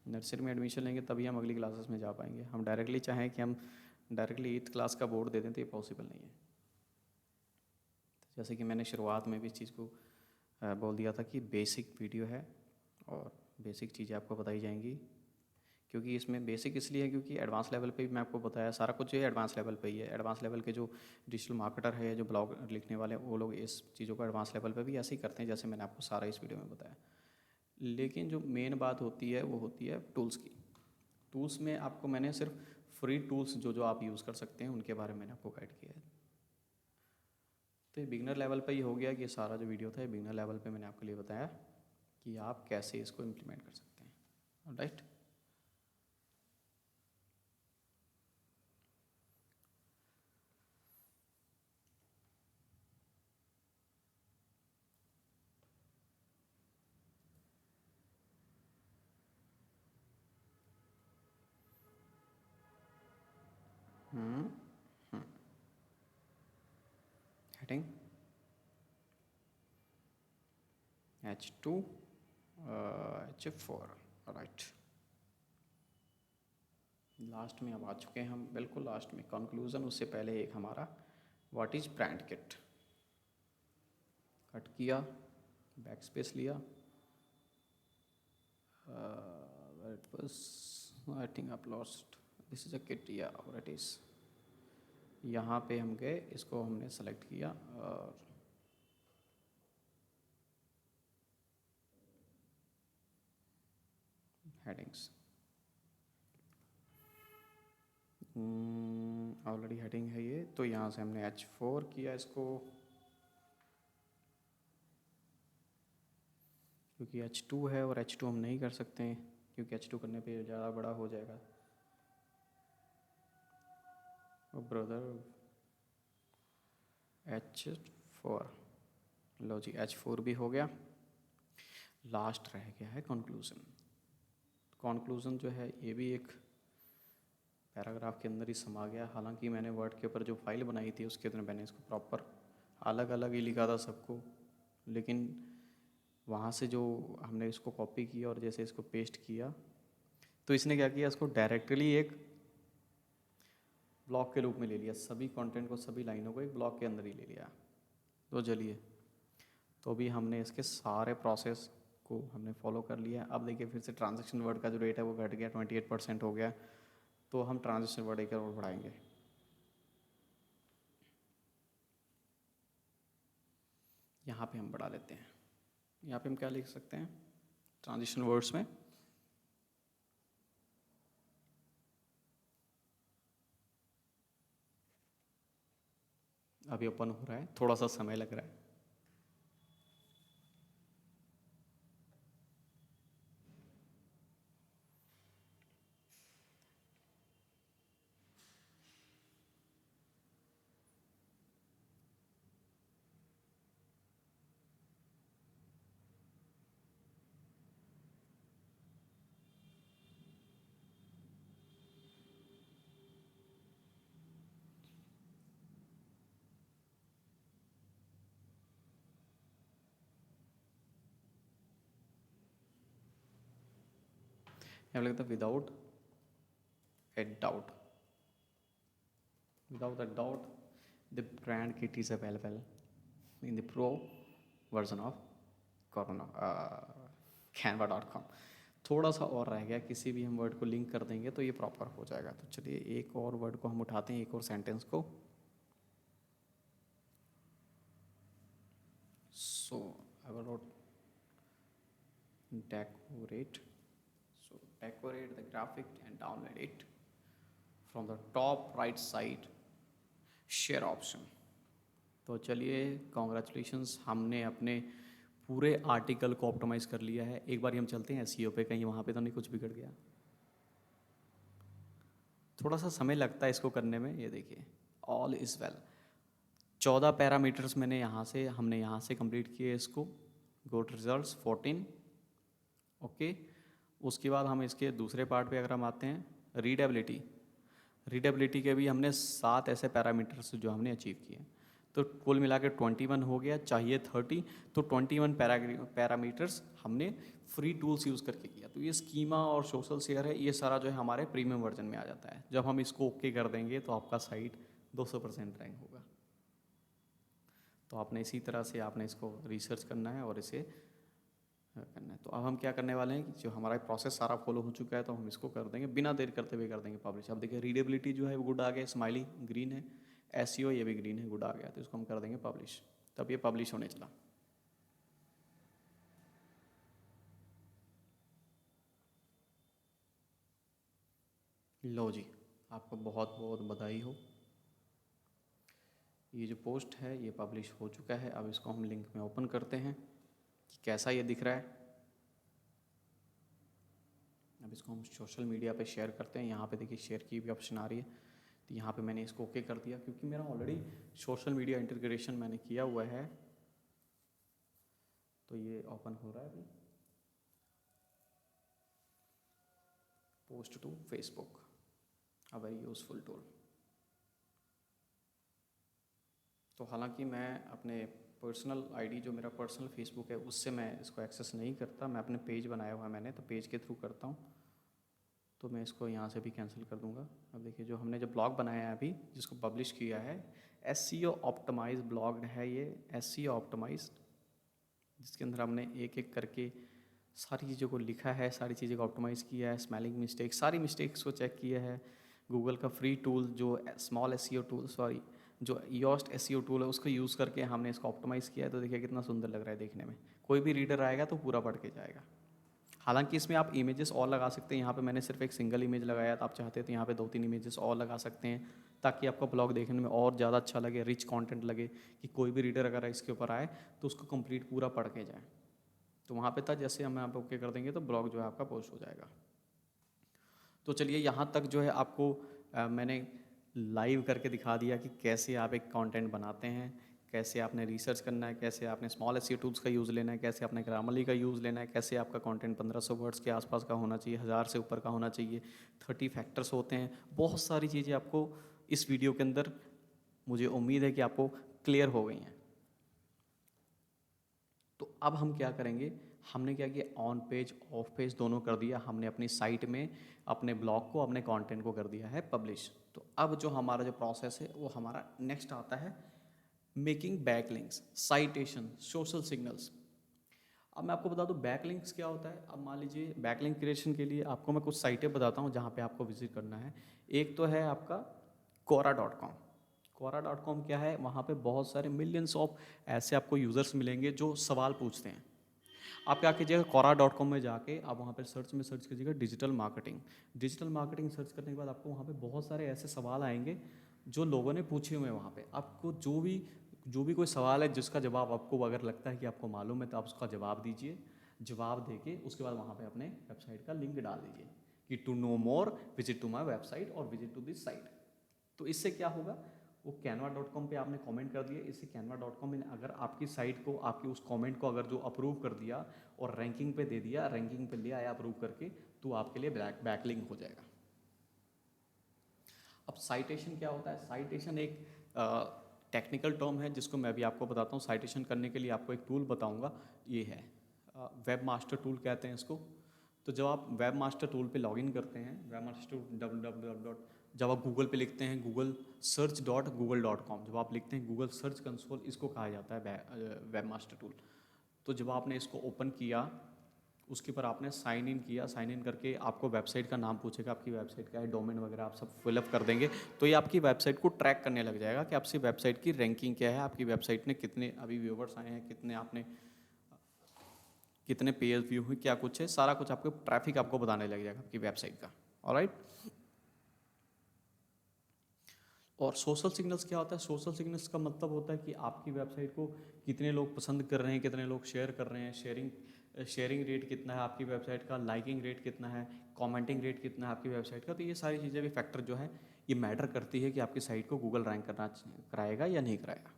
नर्सरी में एडमिशन लेंगे तभी हम अगली क्लासेस में जा पाएंगे। हम डायरेक्टली चाहें कि हम डायरेक्टली 8th क्लास का बोर्ड दे दें तो ये पॉसिबल नहीं है। तो जैसे कि मैंने शुरुआत में भी इस चीज़ को बोल दिया था कि बेसिक वीडियो है और बेसिक चीज़ें आपको बताई जाएंगी, क्योंकि इसमें बेसिक इसलिए है क्योंकि एडवांस लेवल पे भी मैं आपको बताया सारा कुछ, ये एडवांस लेवल पे ही है। एडवांस लेवल के जो डिजिटल मार्केटर है, जो ब्लॉग लिखने वाले हैं, वो लोग इस चीज़ों को एडवांस लेवल पे भी ऐसे ही करते हैं जैसे मैंने आपको सारा इस वीडियो में बताया। लेकिन जो मेन बात होती है वो होती है टूल्स की। टूल्स में आपको मैंने सिर्फ फ्री टूल्स जो जो आप यूज़ कर सकते हैं उनके बारे में मैंने आपको गाइड किया है। तो ये बिगनर लेवल पे ही हो गया कि सारा जो वीडियो था ये बिगनर लेवल पे मैंने आपके लिए बताया कि आप कैसे इसको इम्प्लीमेंट कर सकते हैं। Right. Heading H2 H4, right. Last में अब आ चुके हैं हम, बिल्कुल लास्ट में कंक्लूज़न। उससे पहले एक हमारा what is brand kit, cut किया, बैक स्पेस लिया, इट वाज आई थिंक आप lost, this is a kit, या और इट इज़, यहाँ पे हम गए, इसको हमने सेलेक्ट किया और हेडिंग्स, ऑलरेडी हेडिंग है ये, तो यहाँ से हमने H4 किया इसको, क्योंकि H2 है और H2 हम नहीं कर सकते हैं क्योंकि H2 करने पे ज़्यादा बड़ा हो जाएगा। ओ ब्रदर, H4, लो जी H4 भी हो गया। लास्ट रह गया है कंक्लूज़न। कंक्लूज़न जो है ये भी एक पैराग्राफ के अंदर ही समा गया। हालांकि मैंने वर्ड के ऊपर जो फाइल बनाई थी उसके अंदर मैंने इसको प्रॉपर अलग अलग ही लिखा था सबको, लेकिन वहाँ से जो हमने इसको कॉपी किया और जैसे इसको पेस्ट किया तो इसने क्या किया, इसको डायरेक्टली एक ब्लॉक के रूप में ले लिया, सभी कंटेंट को, सभी लाइनों को एक ब्लॉक के अंदर ही ले लिया। तो चलिए, तो अभी हमने इसके सारे प्रोसेस को हमने फॉलो कर लिया। अब देखिए फिर से ट्रांजैक्शन वर्ड का जो रेट है वो घट गया, 28% हो गया। तो हम ट्रांजैक्शन वर्ड एक और बढ़ाएंगे। यहाँ पे हम बढ़ा लेते हैं। यहाँ पे हम क्या लिख सकते हैं ट्रांजिशन वर्ड्स में, अभी ओपन हो रहा है, थोड़ा सा समय लग रहा है। यहाँ पे लिखता है without a doubt, without a doubt the brand kit is available in the pro version of corona canva.com। थोड़ा सा और रह गया, किसी भी हम वर्ड को लिंक कर देंगे तो ये प्रॉपर हो जाएगा। तो चलिए एक और वर्ड को हम उठाते हैं, एक और सेंटेंस को। So I will not decorate, so decorate the graphic and download it from the top right side share option. तो चलिए कॉन्ग्रेचुलेशंस, हमने अपने पूरे आर्टिकल को ऑप्टिमाइज़ कर लिया है। एक बार हम चलते हैं एसईओ पे, कहीं वहाँ पे तो नहीं कुछ बिगड़ गया। थोड़ा सा समय लगता है इसको करने में। ये देखिए ऑल इज़ वेल, 14 पैरामीटर्स हमने यहाँ से कंप्लीट किए इसको। Good results 14। ओके, उसके बाद हम इसके दूसरे पार्ट पे अगर हम आते हैं, रीडेबिलिटी के भी हमने 7 ऐसे पैरामीटर्स जो हमने अचीव किए। तो कुल मिला के 21 हो गया, चाहिए 30। तो 21 पैरामीटर्स हमने फ्री टूल्स यूज़ करके किया। तो ये स्कीमा और सोशल शेयर है, ये सारा जो है हमारे प्रीमियम वर्जन में आ जाता है। जब हम इसको ओके कर देंगे तो आपका साइट 200% रैंक होगा। तो आपने इसी तरह से आपने इसको रिसर्च करना है और इसे करना है। तो अब हम क्या करने वाले हैं कि जो हमारा प्रोसेस सारा फॉलो हो चुका है तो हम इसको कर देंगे, बिना देर करते हुए कर देंगे पब्लिश। अब देखिए रीडेबिलिटी जो है वो गुड आ गया, स्माइली ग्रीन है, एसईओ ये भी ग्रीन है, गुड आ गया। तो इसको हम कर देंगे पब्लिश। तब ये पब्लिश होने चला। लो जी, आपको बहुत बहुत बधाई हो, ये जो पोस्ट है ये पब्लिश हो चुका है। अब इसको हम लिंक में ओपन करते हैं कि कैसा ये दिख रहा है। अब इसको हम सोशल मीडिया पे शेयर करते हैं। यहाँ पे देखिए शेयर की भी ऑप्शन आ रही है, तो यहाँ पे मैंने इसको ओके कर दिया क्योंकि मेरा ऑलरेडी सोशल मीडिया इंटीग्रेशन मैंने किया हुआ है। तो ये ओपन हो रहा है अभी। Post to Facebook, a very useful tool. तो हालांकि मैं अपने पर्सनल आईडी जो मेरा पर्सनल फेसबुक है उससे मैं इसको एक्सेस नहीं करता, मैं अपने पेज बनाया हुआ है मैंने, तो पेज के थ्रू करता हूँ। तो मैं इसको यहाँ से भी कैंसिल कर दूँगा। अब देखिए जो हमने जो ब्लॉग बनाया है अभी, जिसको पब्लिश किया है, एसईओ ऑप्टिमाइज ब्लॉग है ये, एसईओ ऑप्टिमाइज, जिसके अंदर हमने एक एक करके सारी चीज़ों को लिखा है, सारी चीज़ों को ऑप्टिमाइज़ किया है, स्मेलिंग मिस्टेक, सारी मिस्टेक्स को चेक किया है। गूगल का फ्री टूल जो स्मॉल एसईओ टूल, सॉरी जो योस्ट एसईओ टूल है उसको यूज़ करके हमने इसको ऑप्टिमाइज़ किया है। तो देखिए कितना सुंदर लग रहा है देखने में, कोई भी रीडर आएगा तो पूरा पढ़ के जाएगा। हालांकि इसमें आप इमेजेस और लगा सकते हैं। यहाँ पे मैंने सिर्फ एक सिंगल इमेज लगाया था, आप चाहते तो यहाँ पे 2-3 इमेजेस और लगा सकते हैं ताकि आपका ब्लॉग देखने में और ज़्यादा अच्छा लगे, रिच कंटेंट लगे, कि कोई भी रीडर अगर इसके ऊपर आए तो उसको कंप्लीट पूरा पढ़ के जाए। तो वहाँ पे था, जैसे हम यहाँ पे ओके कर देंगे तो ब्लॉग जो है आपका पोस्ट हो जाएगा। तो चलिए यहाँ तक जो है आपको मैंने लाइव करके दिखा दिया कि कैसे आप एक कंटेंट बनाते हैं, कैसे आपने रिसर्च करना है, कैसे आपने स्मॉल एसईओ टूल्स का यूज़ लेना है, कैसे आपने ग्रामरली का यूज़ लेना है, कैसे आपका कंटेंट 1500 वर्ड्स के आसपास का होना चाहिए, 1000 से ऊपर का होना चाहिए, 30 फैक्टर्स होते हैं, बहुत सारी चीज़ें आपको इस वीडियो के अंदर मुझे उम्मीद है कि आपको क्लियर हो गई हैं। तो अब हम क्या करेंगे, हमने क्या किया, ऑन पेज ऑफ पेज दोनों कर दिया हमने अपनी साइट में, अपने ब्लॉग को, अपने कंटेंट को कर दिया है पब्लिश। तो अब जो हमारा जो प्रोसेस है वो हमारा नेक्स्ट आता है making backlinks, citation, social signals. अब मैं आपको बता दूं बैकलिंक्स क्या होता है। अब मान लीजिए बैकलिंक क्रिएशन के लिए आपको मैं कुछ साइटें बताता हूं जहां पे आपको विजिट करना है। एक तो है आपका quora.com। quora.com क्या है, वहाँ पे बहुत सारे मिलियंस ऑफ ऐसे आपको यूज़र्स मिलेंगे जो सवाल पूछते हैं। आप क्या कीजिएगा, quora.com में जाके आप वहाँ पे सर्च में सर्च कीजिएगा digital marketing. Digital marketing search करने के बाद आपको वहाँ पे बहुत सारे ऐसे सवाल आएंगे जो लोगों ने पूछे हुए हैं। वहाँ पे आपको जो भी कोई सवाल है जिसका जवाब आपको अगर लगता है कि आपको मालूम है तो आप उसका जवाब दीजिए। जवाब देके उसके बाद वहाँ पे अपने वेबसाइट का लिंक डाल दीजिए कि to know more visit to my website और विजिट टू दिस साइट। तो इससे क्या होगा, वो canva.com पे आपने कमेंट कर दिया, इससे canva.com ने अगर आपकी साइट को, आपकी उस कमेंट को अगर जो अप्रूव कर दिया और रैंकिंग पे दे दिया, रैंकिंग पे ले आया अप्रूव करके, तो आपके लिए बैकलिंक हो जाएगा। अब साइटेशन क्या होता है, साइटेशन एक टेक्निकल टर्म है जिसको मैं भी आपको बताता हूँ। साइटेशन करने के लिए आपको एक टूल बताऊँगा, ये है वेब मास्टर टूल कहते हैं इसको। तो जब आप वेब मास्टर टूल पे लॉगिन करते हैं, वेब मास्टर www. जब आप गूगल पे लिखते हैं गूगल search.google.com, जब आप लिखते हैं गूगल सर्च कंसोल, इसको कहा जाता है वेब मास्टर टूल। तो जब आपने इसको ओपन किया, उसके ऊपर आपने साइन इन किया, साइन इन करके आपको वेबसाइट का नाम पूछेगा, आपकी वेबसाइट का है, डोमेन वगैरह आप सब फिलअप कर देंगे, तो ये आपकी वेबसाइट को ट्रैक करने लग जाएगा कि आपकी वेबसाइट की रैंकिंग क्या है, आपकी वेबसाइट ने कितने अभी व्यूवर्स आए हैं, कितने आपने कितने पेज व्यू हुए, क्या कुछ है, सारा कुछ आपको ट्रैफिक आपको बताने लग जाएगा आपकी वेबसाइट का। ऑलराइट। और सोशल सिग्नल्स क्या होता है? सोशल सिग्नल्स का मतलब होता है कि आपकी वेबसाइट को कितने लोग पसंद कर रहे हैं, कितने लोग शेयर कर रहे हैं, शेयरिंग रेट कितना है आपकी वेबसाइट का, लाइकिंग रेट कितना है, कमेंटिंग रेट कितना है आपकी वेबसाइट का। तो ये सारी चीज़ें भी फैक्टर जो है ये मैटर करती है कि आपकी साइट को गूगल रैंक कराएगा या नहीं कराएगा।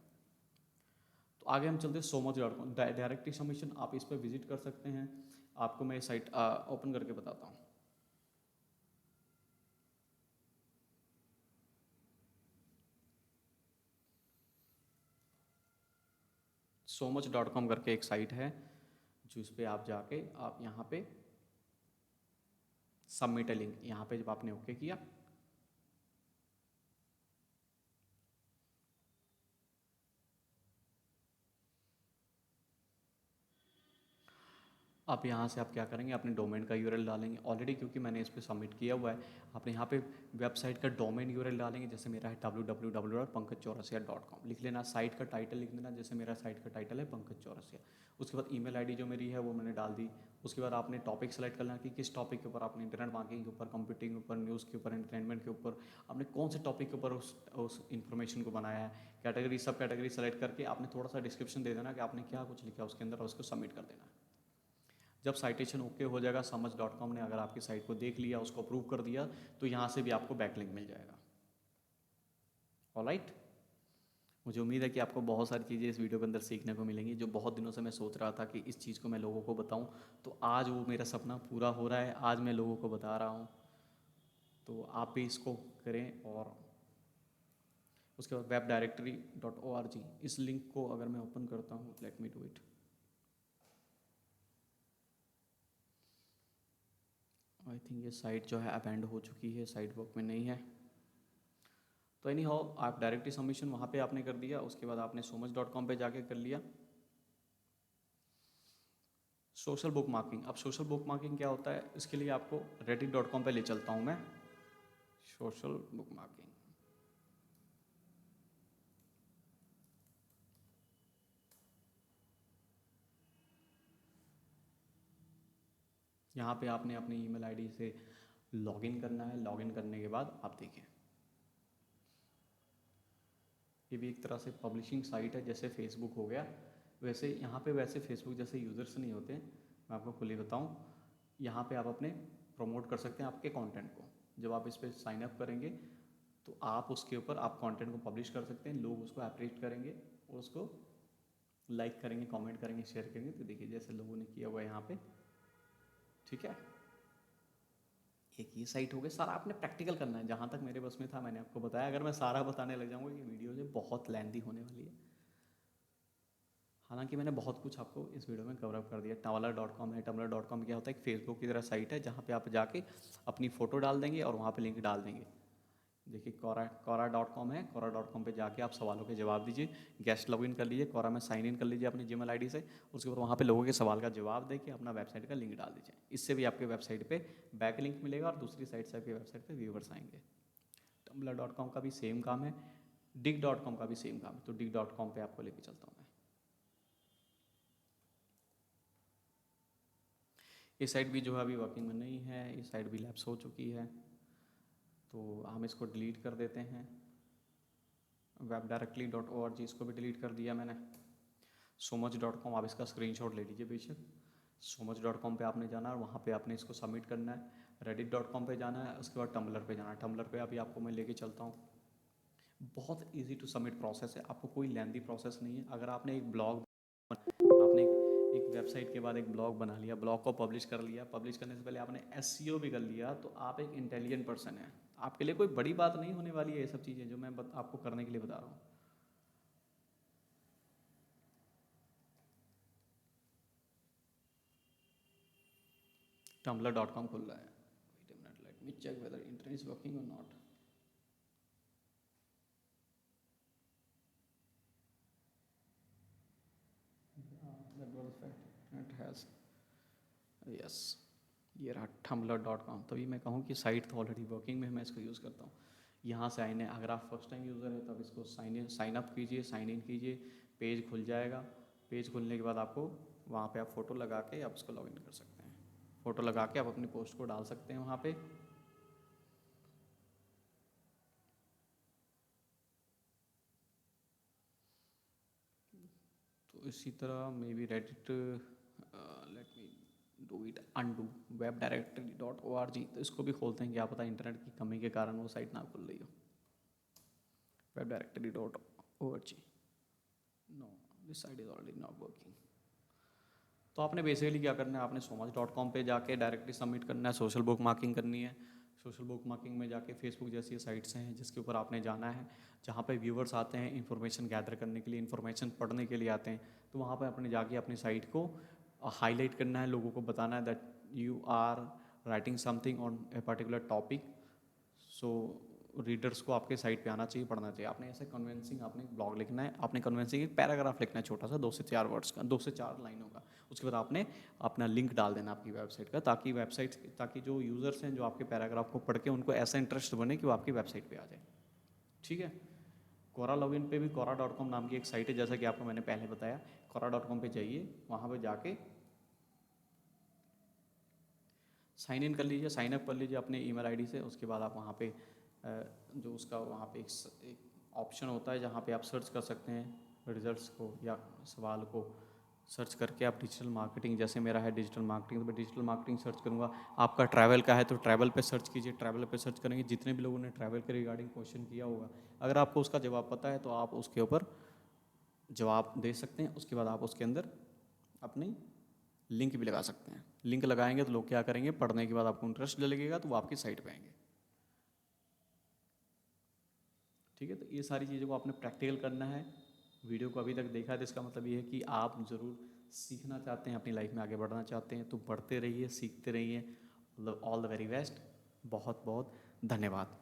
तो आगे हम चलते हैं somoj.com, डायरेक्टली सबमिशन, आप इस पर विजिट कर सकते हैं। आपको मैं साइट ओपन करके बताता हूँ। somoj.com करके एक साइट है, जो इस पर आप जाके आप यहाँ पे सबमिट लिंक, यहाँ पे जब आपने ओके किया, आप यहाँ से आप क्या करेंगे, अपने डोमेन का यूआरएल डालेंगे ऑलरेडी, क्योंकि मैंने इस पर सबमिट किया हुआ है। आपने यहाँ पे वेबसाइट का डोमेन यूआरएल डालेंगे, जैसे मेरा है www.pankajchaurasia.com, लिख लेना। साइट का टाइटल लिख देना, जैसे मेरा साइट का टाइटल है पंकज चौरसिया। उसके बाद ईमेल आईडी जो मेरी है वो मैंने डाल दी। उसके बाद आपने टॉपिक सेलेक्ट करना कि किस टॉपिक के ऊपर आपने इंटरनेट मार्केटिंग के ऊपर, कंप्यूटिंग के ऊपर, न्यूज़ के ऊपर, एंटरटेनमेंट के ऊपर, आपने कौन से टॉपिक के ऊपर उस इन्फॉर्मेशन को बनाया है। कैटेगरी, सब कैटेगरी सेलेक्ट करके आपने थोड़ा सा डिस्क्रिप्शन दे देना कि आपने क्या कुछ लिखा है उसके अंदर, और उसको सबमिट कर देना। जब साइटेशन ओके हो जाएगा, समझ.com ने अगर आपकी साइट को देख लिया, उसको अप्रूव कर दिया, तो यहाँ से भी आपको बैकलिंक मिल जाएगा। ऑलराइट। मुझे उम्मीद है कि आपको बहुत सारी चीज़ें इस वीडियो के अंदर सीखने को मिलेंगी, जो बहुत दिनों से मैं सोच रहा था कि इस चीज़ को मैं लोगों को बताऊं, तो आज वो मेरा सपना पूरा हो रहा है, आज मैं लोगों को बता रहा हूं। तो आप भी इसको करें। और उसके बाद webdirectory.org, इस लिंक को अगर मैं ओपन करता हूँ, let me do it. I think ये साइट जो है अबैंड हो चुकी है, साइट वर्क में नहीं है। तो एनी हाउ, आप डायरेक्टली सबमिशन वहाँ पे आपने कर दिया। उसके बाद आपने somoj.com पे जाके कर लिया सोशल बुक मार्किंग। अब सोशल बुक मार्किंग क्या होता है, इसके लिए आपको reddit.com पे ले चलता हूँ मैं। सोशल बुक मार्किंग, यहाँ पे आपने अपनी ईमेल आईडी से लॉगिन करना है। लॉगिन करने के बाद आप देखिए, ये भी एक तरह से पब्लिशिंग साइट है, जैसे फेसबुक हो गया वैसे। यहाँ पे वैसे फेसबुक जैसे यूज़र्स नहीं होते, मैं आपको खुली बताऊँ। यहाँ पे आप अपने प्रमोट कर सकते हैं आपके कंटेंट को। जब आप इस पर साइन अप करेंगे, तो आप उसके ऊपर आप कंटेंट को पब्लिश कर सकते हैं, लोग उसको अप्रिशिएट करेंगे, और उसको लाइक करेंगे, कमेंट करेंगे, शेयर करेंगे। तो देखिए जैसे लोगों ने किया हुआ है यहाँ पे, ठीक है। एक ये साइट हो गई। सारा आपने प्रैक्टिकल करना है, जहाँ तक मेरे बस में था मैंने आपको बताया। अगर मैं सारा बताने लग जाऊँगा, ये वीडियो जो बहुत लेंथी होने वाली है। हालांकि मैंने बहुत कुछ आपको इस वीडियो में कवर अप कर दिया। टम्बलर.com है। टम्बलर.com क्या होता है, एक फेसबुक की तरह साइट है, जहाँ पे आप जाके अपनी फ़ोटो डाल देंगे और वहाँ पे लिंक डाल देंगे। देखिए quora.com है। quora.com पे जाके आप सवालों के जवाब दीजिए, गेस्ट लॉगिन कर लीजिए, quora में साइन इन कर लीजिए अपनी जीमेल आईडी से। उसके बाद वहाँ पे लोगों के सवाल का जवाब देके अपना वेबसाइट का लिंक डाल दीजिए। इससे भी आपके वेबसाइट पे बैक लिंक मिलेगा और दूसरी साइड से आपकी वेबसाइट पे व्यूवर्स आएंगे। टम्बलर.com का भी सेम काम है, dig.com का भी सेम काम है। तो dig.com पे आपको लेके चलता हूँ मैं। ये साइट भी जो है अभी वर्किंग में नहीं है, ये साइट भी लैप्स हो चुकी है, तो हम इसको डिलीट कर देते हैं। webdirectly.org, इसको भी डिलीट कर दिया मैंने। somoj.com, आप इसका स्क्रीनशॉट ले लीजिए बेशक। somoj.com पे आपने जाना है और वहाँ पे आपने इसको सबमिट करना है। reddit.com पे जाना है, उसके बाद टम्बलर पे जाना है। टम्बलर पे अभी आपको मैं लेके चलता हूँ। बहुत इजी टू सबमिट प्रोसेस है, आपको कोई लेंदी प्रोसेस नहीं है। अगर आपने एक ब्लॉग, आपने एक वेबसाइट के बाद एक ब्लॉग बना लिया, ब्लॉग को पब्लिश कर लिया, पब्लिश करने से पहले आपने एसईओ भी कर लिया, तो आप एक इंटेलिजेंट पर्सन है। आपके लिए कोई बड़ी बात नहीं होने वाली है ये सब चीज़ें जो मैं आपको करने के लिए बता रहा हूँ। tumblr.com खुल रहा है. Wait a minute, let me check whether internet is working or not. That was fact. It has. Yes. ये रहा tumblr.com. तभी मैं कहूँ कि साइट तो ऑलरेडी वर्किंग में है, मैं इसको यूज़ करता हूँ. यहाँ से आइए, अगर आप फर्स्ट टाइम यूज़र है तब इसको साइन अप कीजिए, साइन इन कीजिए, पेज खुल जाएगा. पेज खुलने के बाद आपको वहाँ पे आप फ़ोटो लगा के आप इसको लॉगिन कर सकते हैं. फ़ोटो लगा के आप अपनी पोस्ट को डाल सकते हैं वहाँ पे. तो इसी तरह may be Reddit, let me do it undo web directory .org. तो इसको भी खोलते हैं, क्या पता इंटरनेट की कमी के कारण वो साइट ना खुल रही हो. Web directory .org. No, this site is already not working. तो आपने बेसिकली क्या करना है, आपने somas.com पे जाके डायरेक्टली सबमिट करना है, सोशल बुक मार्किंग करनी है. सोशल बुक मार्किंग में जाके फेसबुक जैसी साइट्स हैं जिसके ऊपर आपने जाना है, जहाँ पे व्यूवर्स आते हैं इन्फॉर्मेशन गैदर करने के लिए, इन्फॉर्मेशन पढ़ने के लिए आते हैं. तो वहाँ पे आपने जाके अपनी साइट को हाईलाइट करना है, लोगों को बताना है that you are writing something on a particular topic. So readers को आपके साइट पे आना चाहिए, पढ़ना चाहिए. आपने ऐसे कन्विंसिंग आपने ब्लॉग लिखना है, आपने कन्विंसिंग एक पैराग्राफ लिखना है छोटा सा, 2 से 4 वर्ड्स का, 2 से 4 लाइनों का. उसके बाद आपने अपना लिंक डाल देना आपकी वेबसाइट का, ताकि जो यूज़र्स हैं जो आपके पैराग्राफ को पढ़ के उनको ऐसा इंटरेस्ट बने कि वो आपकी वेबसाइट पे आ जाए. ठीक है. कोरा लॉगिन पे भी quora.com नाम की एक साइट है, जैसा कि आपको मैंने पहले बताया. quora.com पे जाइए, वहाँ पे जाके साइन इन कर लीजिए, साइन अप कर लीजिए अपने ईमेल आईडी से. उसके बाद आप वहाँ पे जो उसका वहाँ पे एक ऑप्शन होता है जहाँ पे आप सर्च कर सकते हैं रिजल्ट्स को या सवाल को. सर्च करके आप डिजिटल मार्केटिंग, जैसे मेरा है डिजिटल मार्केटिंग, तो मैं डिजिटल मार्केटिंग सर्च करूँगा. आपका ट्रैवल का है तो ट्रैवल पे सर्च कीजिए, ट्रैवल पे सर्च करेंगे जितने भी लोगों ने ट्रैवल के रिगार्डिंग क्वेश्चन किया होगा, अगर आपको उसका जवाब पता है तो आप उसके ऊपर जवाब दे सकते हैं. उसके बाद आप उसके अंदर अपनी लिंक भी लगा सकते हैं. लिंक लगाएंगे तो लोग क्या करेंगे, पढ़ने के बाद आपको इंटरेस्ट लगेगा तो वो आपकी साइट पे आएंगे. ठीक है. तो ये सारी चीज़ों को आपने प्रैक्टिकल करना है. वीडियो को अभी तक देखा है तो इसका मतलब ये है कि आप ज़रूर सीखना चाहते हैं, अपनी लाइफ में आगे बढ़ना चाहते हैं. तो बढ़ते रहिए, सीखते रहिए. All the very best. बहुत बहुत धन्यवाद.